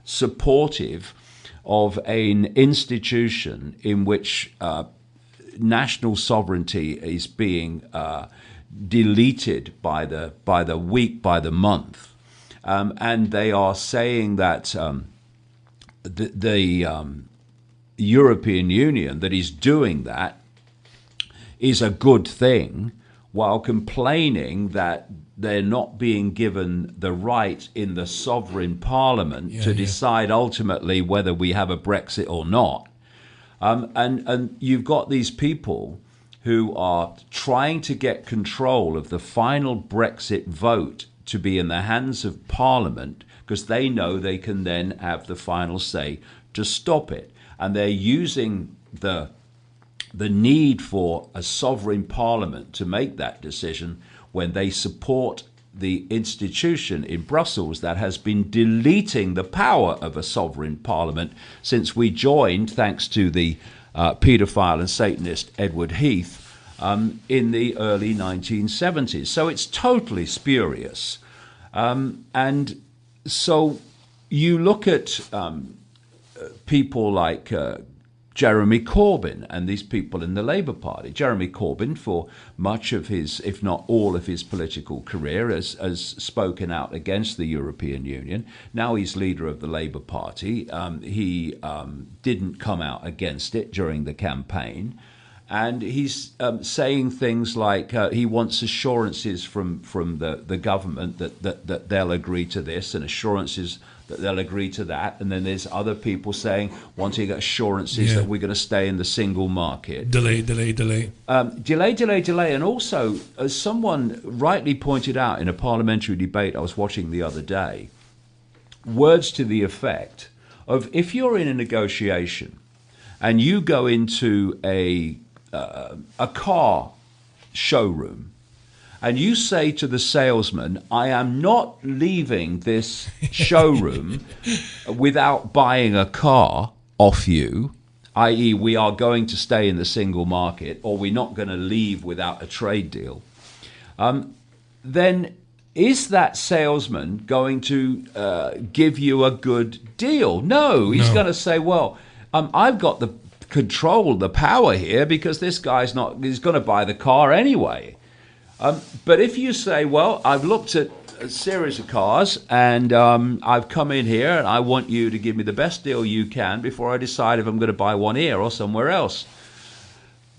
supportive of an institution in which national sovereignty is being deleted by the week, by the month, and they are saying that the European Union that is doing that is a good thing, while complaining that they're not being given the right in the sovereign parliament to decide ultimately whether we have a Brexit or not. And you've got these people who are trying to get control of the final Brexit vote to be in the hands of Parliament, because they know they can then have the final say to stop it. And they're using the need for a sovereign Parliament to make that decision when they support the institution in Brussels that has been deleting the power of a sovereign Parliament since we joined, thanks to the paedophile and Satanist Edward Heath, in the early 1970s. So it's totally spurious. And so you look at people like Jeremy Corbyn and these people in the Labour Party. Jeremy Corbyn, for much of his, if not all of his political career, has spoken out against the European Union. Now he's leader of the Labour Party. He didn't come out against it during the campaign. And he's saying things like he wants assurances from the government that they'll agree to this, and assurances that they'll agree to that. And then there's other people saying, wanting assurances that we're going to stay in the single market. Delay. Delay. And also, as someone rightly pointed out in a parliamentary debate I was watching the other day, words to the effect of, if you're in a negotiation and you go into a car showroom and you say to the salesman, I am not leaving this showroom without buying a car off you, i.e. we are going to stay in the single market, or we're not going to leave without a trade deal, then is that salesman going to give you a good deal? No, he's going to say, well, I've got the control, the power here, because this guy's he's going to buy the car anyway. But if you say, well, I've looked at a series of cars and I've come in here and I want you to give me the best deal you can before I decide if I'm going to buy one here or somewhere else,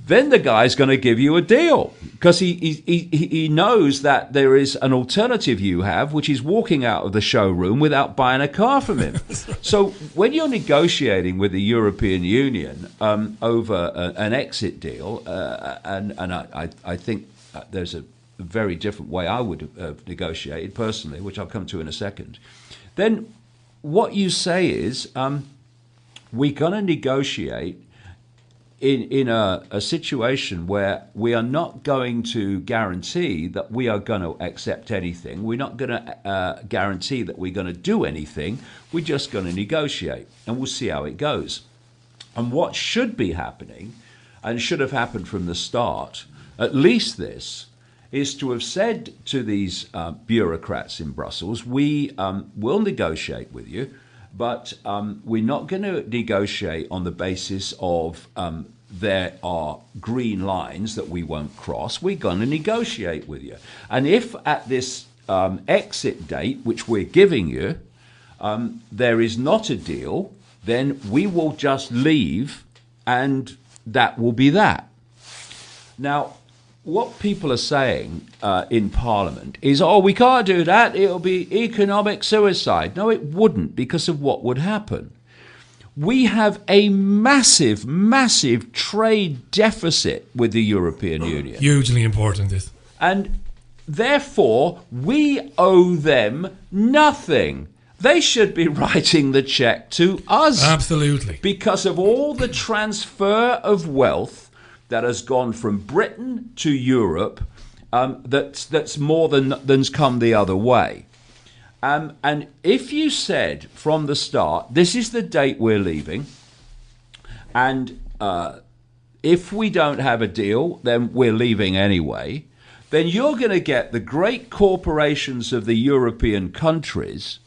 then the guy's going to give you a deal, because he knows that there is an alternative you have, which is walking out of the showroom without buying a car from him. So when you're negotiating with the European Union over an exit deal, and I think there's a very different way I would have negotiated personally, which I'll come to in a second, then what you say is, we're going to negotiate in a situation where we are not going to guarantee that we are going to accept anything. We're not going to guarantee that we're going to do anything. We're just going to negotiate, and we'll see how it goes. And what should be happening, and should have happened from the start, at least this, is to have said to these bureaucrats in Brussels, we will negotiate with you, but we're not going to negotiate on the basis of there are green lines that we won't cross. We're going to negotiate with you. And if at this exit date, which we're giving you, there is not a deal, then we will just leave, and that will be that. Now, what people are saying in Parliament is, oh, we can't do that, it'll be economic suicide. No, it wouldn't, because of what would happen. We have a massive, massive trade deficit with the European Union. Hugely important, this. And therefore, we owe them nothing. They should be writing the check to us. Absolutely. Because of all the transfer of wealth that has gone from Britain to Europe, that's more than's come the other way. And if you said from the start, this is the date we're leaving, and if we don't have a deal, then we're leaving anyway, then you're going to get the great corporations of the European countries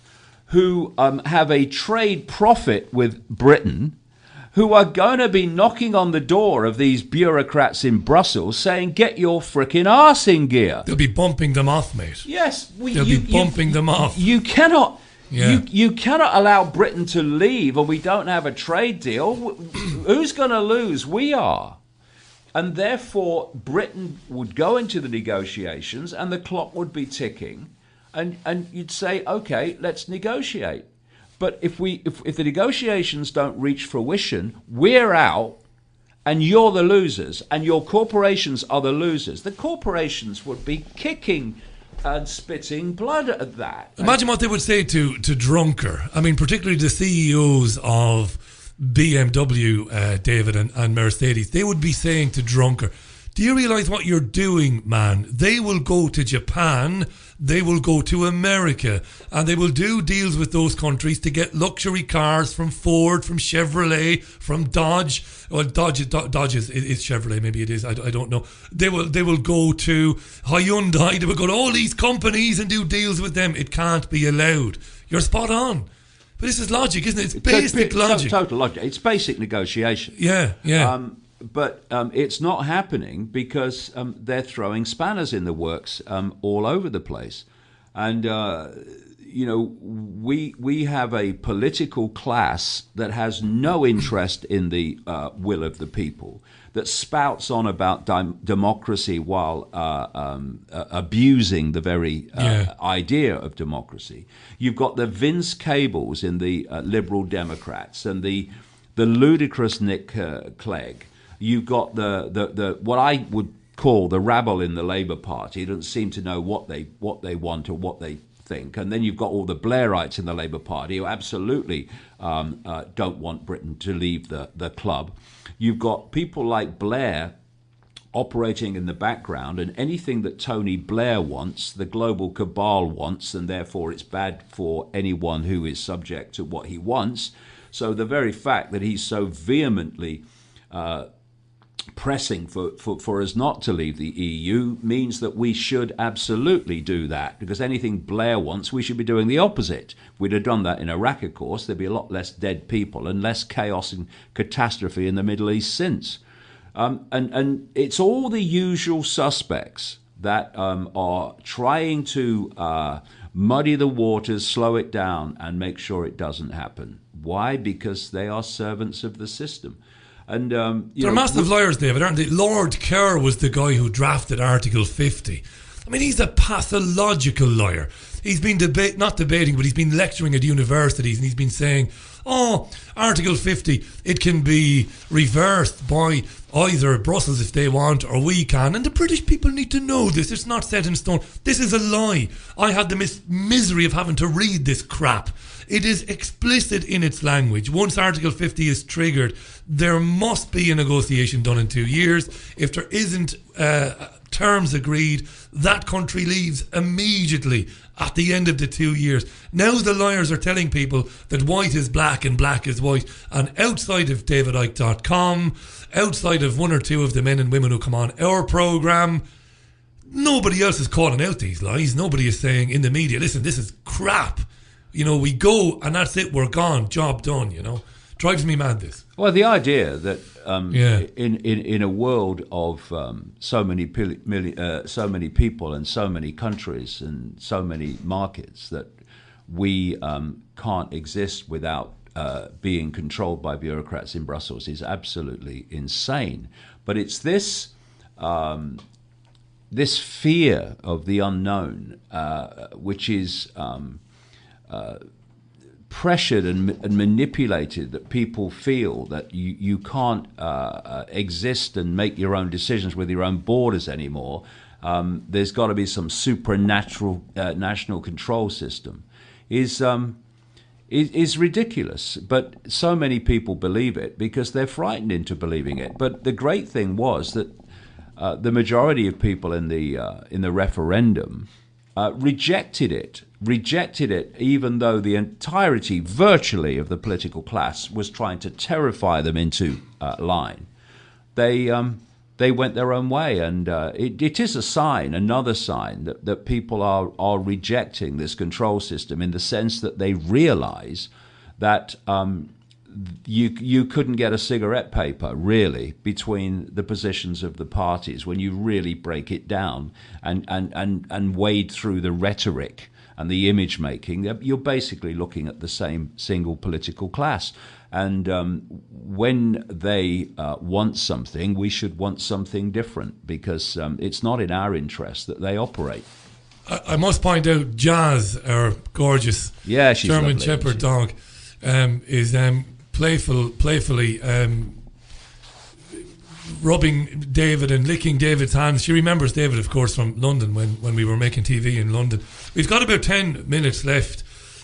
who have a trade profit with Britain, who are going to be knocking on the door of these bureaucrats in Brussels saying, get your frickin' arse in gear. They'll be bumping them off, mate. Yes. They'll be bumping them off. You cannot... Yeah. You cannot allow Britain to leave and we don't have a trade deal. Who's going to lose? We are. And therefore, Britain would go into the negotiations and the clock would be ticking. And you'd say, OK, let's negotiate. But if the negotiations don't reach fruition, we're out and you're the losers and your corporations are the losers. The corporations would be kicking and spitting blood at that. Imagine what they would say to Drunker. I mean, particularly the CEOs of BMW, David, and Mercedes. They would be saying to Drunker, do you realise what you're doing, man? They will go to Japan, they will go to America, and they will do deals with those countries to get luxury cars from Ford, from Chevrolet, from Dodge. Well, Dodge is Chevrolet, maybe it is, I don't know. They will go to Hyundai, they will go to all these companies and do deals with them. It can't be allowed. You're spot on. But this is logic, isn't it? It's basic logic. Total logic. It's basic negotiation. Yeah. But it's not happening because they're throwing spanners in the works all over the place. And, we have a political class that has no interest in the will of the people, that spouts on about democracy while abusing the very idea of democracy. You've got the Vince Cables in the Liberal Democrats and the ludicrous Nick Clegg. You've got the what I would call the rabble in the Labour Party. Don't seem to know what they want or what they think. And then you've got all the Blairites in the Labour Party who absolutely don't want Britain to leave the club. You've got people like Blair operating in the background, and anything that Tony Blair wants, the global cabal wants, and therefore it's bad for anyone who is subject to what he wants. So the very fact that he's so vehemently pressing for us not to leave the EU means that we should absolutely do that, because anything Blair wants, we should be doing the opposite. We'd have done that in Iraq, of course. There'd be a lot less dead people and less chaos and catastrophe in the Middle East since. And it's all the usual suspects that are trying to muddy the waters, slow it down, and make sure it doesn't happen. Why? Because they are servants of the system. And they're massive liars, David, aren't they? Lord Kerr was the guy who drafted Article 50. I mean, he's a pathological liar. He's been not debating, but he's been lecturing at universities, and he's been saying, Article 50, it can be reversed by either Brussels if they want, or we can. And the British people need to know this. It's not set in stone. This is a lie. I had the misery of having to read this crap. It is explicit in its language. Once Article 50 is triggered, there must be a negotiation done in 2 years. If there isn't terms agreed, that country leaves immediately at the end of the 2 years. Now the liars are telling people that white is black and black is white. And outside of davidicke.com, outside of one or two of the men and women who come on our programme, nobody else is calling out these lies. Nobody is saying in the media, listen, this is crap. We go and that's it, we're gone, job done, Drives me mad, this. Well, the idea that in a world of so many people and so many countries and so many markets that we can't exist without being controlled by bureaucrats in Brussels is absolutely insane. But it's this fear of the unknown, which is pressured and manipulated, that people feel that you can't exist and make your own decisions with your own borders anymore. There's got to be some supernatural national control system. Is is ridiculous. But so many people believe it because they're frightened into believing it. But the great thing was that the majority of people in the referendum rejected it, even though the entirety, virtually, of the political class was trying to terrify them into line. They went their own way, and it is a sign, another sign, that people are rejecting this control system in the sense that they realize that you couldn't get a cigarette paper, really, between the positions of the parties when you really break it down and wade through the rhetoric and the image making. You're basically looking at the same single political class. And when they want something, we should want something different, because it's not in our interest that they operate. I must point out, Jazz, our gorgeous German lovely, Shepherd dog, is playfully rubbing David and licking David's hands. She remembers David, of course, from London when we were making TV in London. We've got about 10 minutes left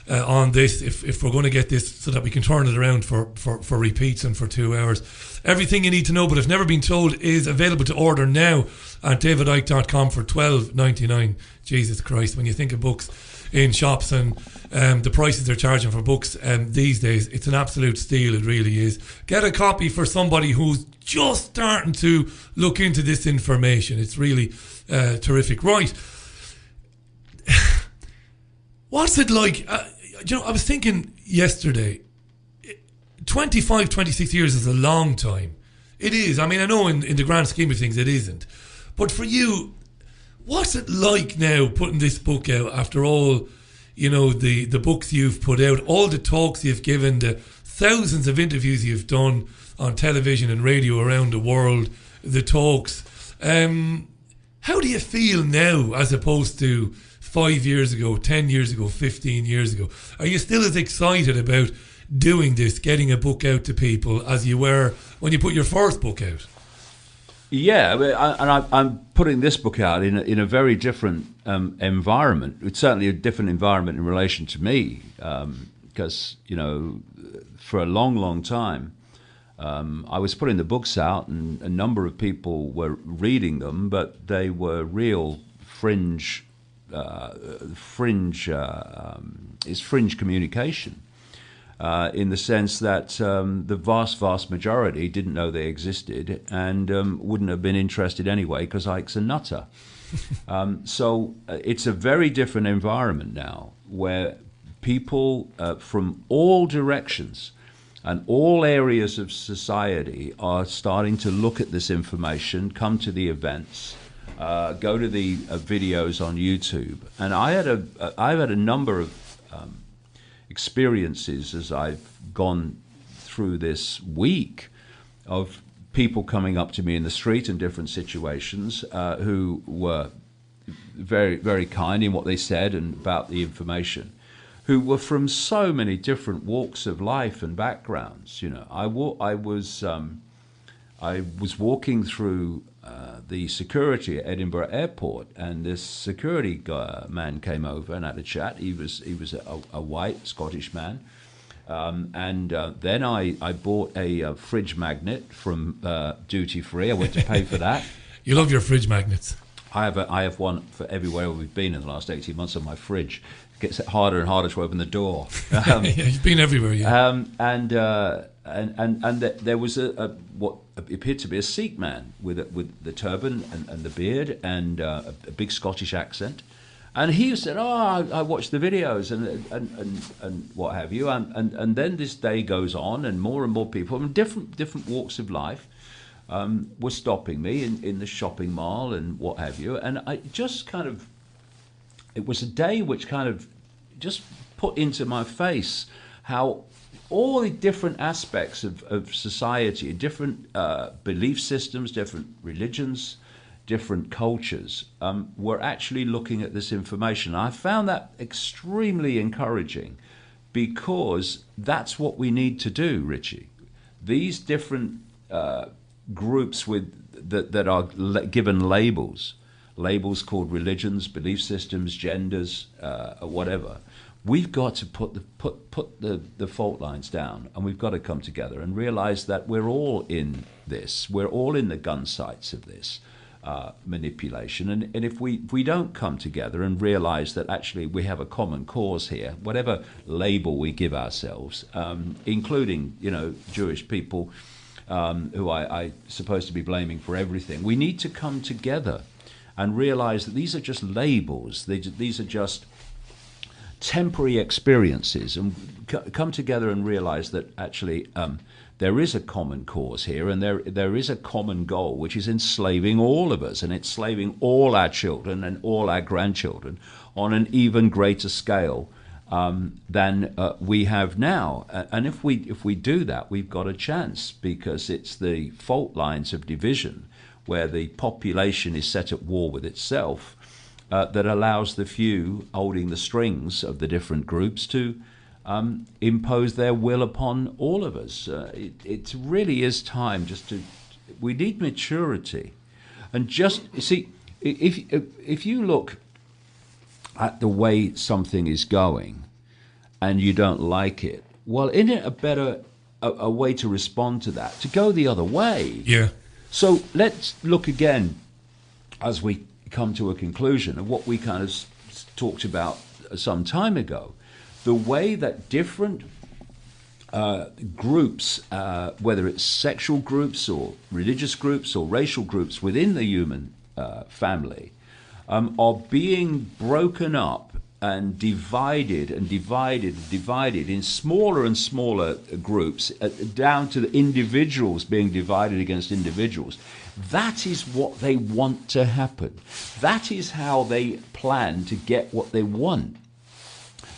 on this, if we're going to get this so that we can turn it around for repeats and for 2 hours. Everything you need to know but have never been told is available to order now at davidicke.com for $12.99. Jesus Christ, when you think of books in shops and the prices they're charging for books these days, it's an absolute steal. It really is. Get a copy for somebody who's just starting to look into this information. It's really terrific. Right. What's it like? I was thinking yesterday, 25, 26 years is a long time. It is. I mean, I know in the grand scheme of things it isn't. But for you, what's it like now putting this book out after all, the books you've put out, all the talks you've given, the thousands of interviews you've done on television and radio around the world, the talks. How do you feel now as opposed to 5 years ago, 10 years ago, 15 years ago? Are you still as excited about doing this, getting a book out to people, as you were when you put your first book out? Yeah, I'm putting this book out in a very different environment. It's certainly a different environment in relation to me, because, for a long, long time, I was putting the books out and a number of people were reading them, but they were real fringe communication, in the sense that the vast majority didn't know they existed and wouldn't have been interested anyway, because Icke's a nutter. So it's a very different environment now, where people from all directions and all areas of society are starting to look at this information, come to the events, go to the videos on YouTube. And I've had a number of experiences as I've gone through this week of people coming up to me in the street in different situations, who were very, very kind in what they said and about the information, who were from so many different walks of life and backgrounds. I was walking through the security at Edinburgh Airport, and this security man came over and had a chat. He was a white Scottish man, and then I bought a fridge magnet from duty free. I went to pay for that. You love your fridge magnets. I have one for everywhere we've been in the last 18 months on my fridge. It gets harder and harder to open the door. Yeah, you've been everywhere, yeah. And there was what appeared to be a Sikh man with the turban and the beard and a big Scottish accent, and he said, "Oh, I watched the videos and what have you." And then this day goes on, and more people from different walks of life were stopping me in the shopping mall and what have you, and I just kind of. It was a day which kind of just put into my face how all the different aspects of society, different belief systems, different religions, different cultures, were actually looking at this information. I found that extremely encouraging, because that's what we need to do, Richie. These different groups that are given labels called religions, belief systems, genders, whatever. we've got to put the fault lines down, and we've got to come together and realise that we're all in this. We're all in the gun sights of this manipulation. And if we don't come together and realise that actually we have a common cause here, whatever label we give ourselves, including, Jewish people, who I supposed to be blaming for everything, we need to come together and realise that these are just labels. These are just temporary experiences, and come together and realise that actually there is a common cause here, and there is a common goal, which is enslaving all of us, and enslaving all our children and all our grandchildren on an even greater scale than we have now. And if we do that, we've got a chance, because it's the fault lines of division, where the population is set at war with itself, that allows the few holding the strings of the different groups to impose their will upon all of us. It really is time we need maturity. And just, you see, if you look at the way something is going and you don't like it, well, isn't it a better a way to respond to that, to go the other way? Yeah. So let's look again, as we come to a conclusion of what we kind of talked about some time ago, the way that different groups, whether it's sexual groups or religious groups or racial groups within the human family, are being broken up and divided in smaller and smaller groups, down to the individuals being divided against individuals. That is what they want to happen. That is how they plan to get what they want.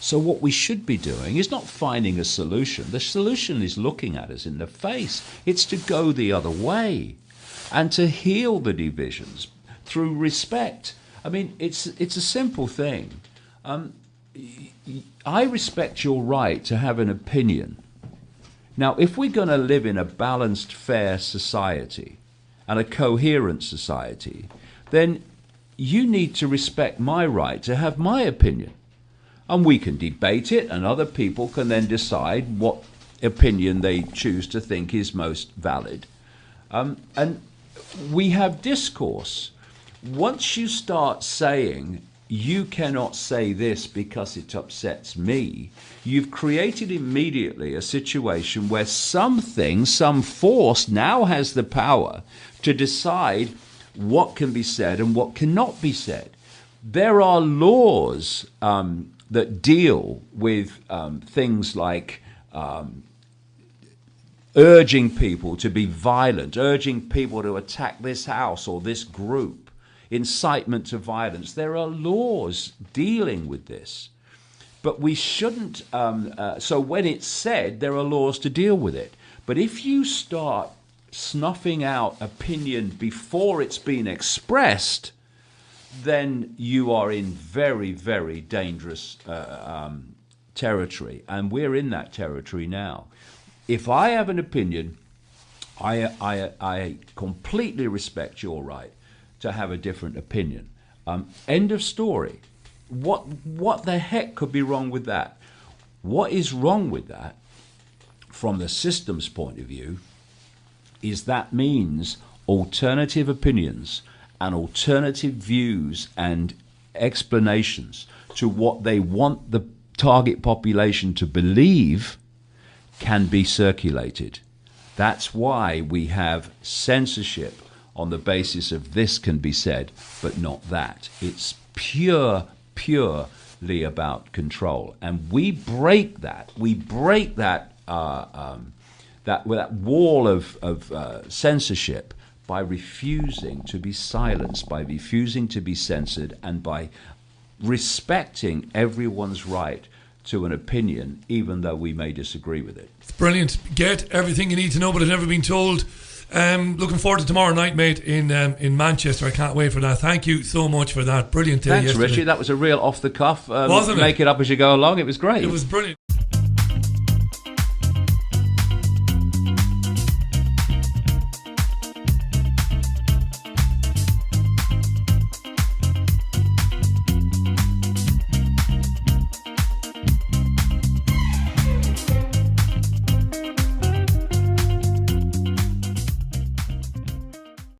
So what we should be doing is not finding a solution. The solution is looking at us in the face. It's to go the other way and to heal the divisions through respect. I mean, it's a simple thing. I respect your right to have an opinion. Now, if we're going to live in a balanced, fair society and a coherent society, then you need to respect my right to have my opinion. And we can debate it, and other people can then decide what opinion they choose to think is most valid. And we have discourse. Once you start saying, you cannot say this because it upsets me, you've created immediately a situation where some force now has the power to decide what can be said and what cannot be said. There are laws that deal with things like urging people to be violent, urging people to attack this house or this group, incitement to violence. There are laws dealing with this. But we shouldn't, so when it's said, there are laws to deal with it. But if you start snuffing out opinion before it's been expressed, then you are in very, very dangerous territory. And we're in that territory now. If I have an opinion, I completely respect your right to have a different opinion. End of story. What the heck could be wrong with that? What is wrong with that, from the system's point of view, is that means alternative opinions and alternative views and explanations to what they want the target population to believe can be circulated. That's why we have censorship on the basis of this can be said, but not that. It's purely about control. And we break that. We break that wall of censorship by refusing to be silenced, by refusing to be censored, and by respecting everyone's right to an opinion, even though we may disagree with it. It's brilliant. Get everything you need to know but have never been told. Looking forward to tomorrow night, mate, in Manchester. I can't wait for that. Thank you so much for that. Brilliant day. Thanks, yesterday. Richie. That was a real off the cuff. Wasn't it? Make it up as you go along. It was great. It was brilliant.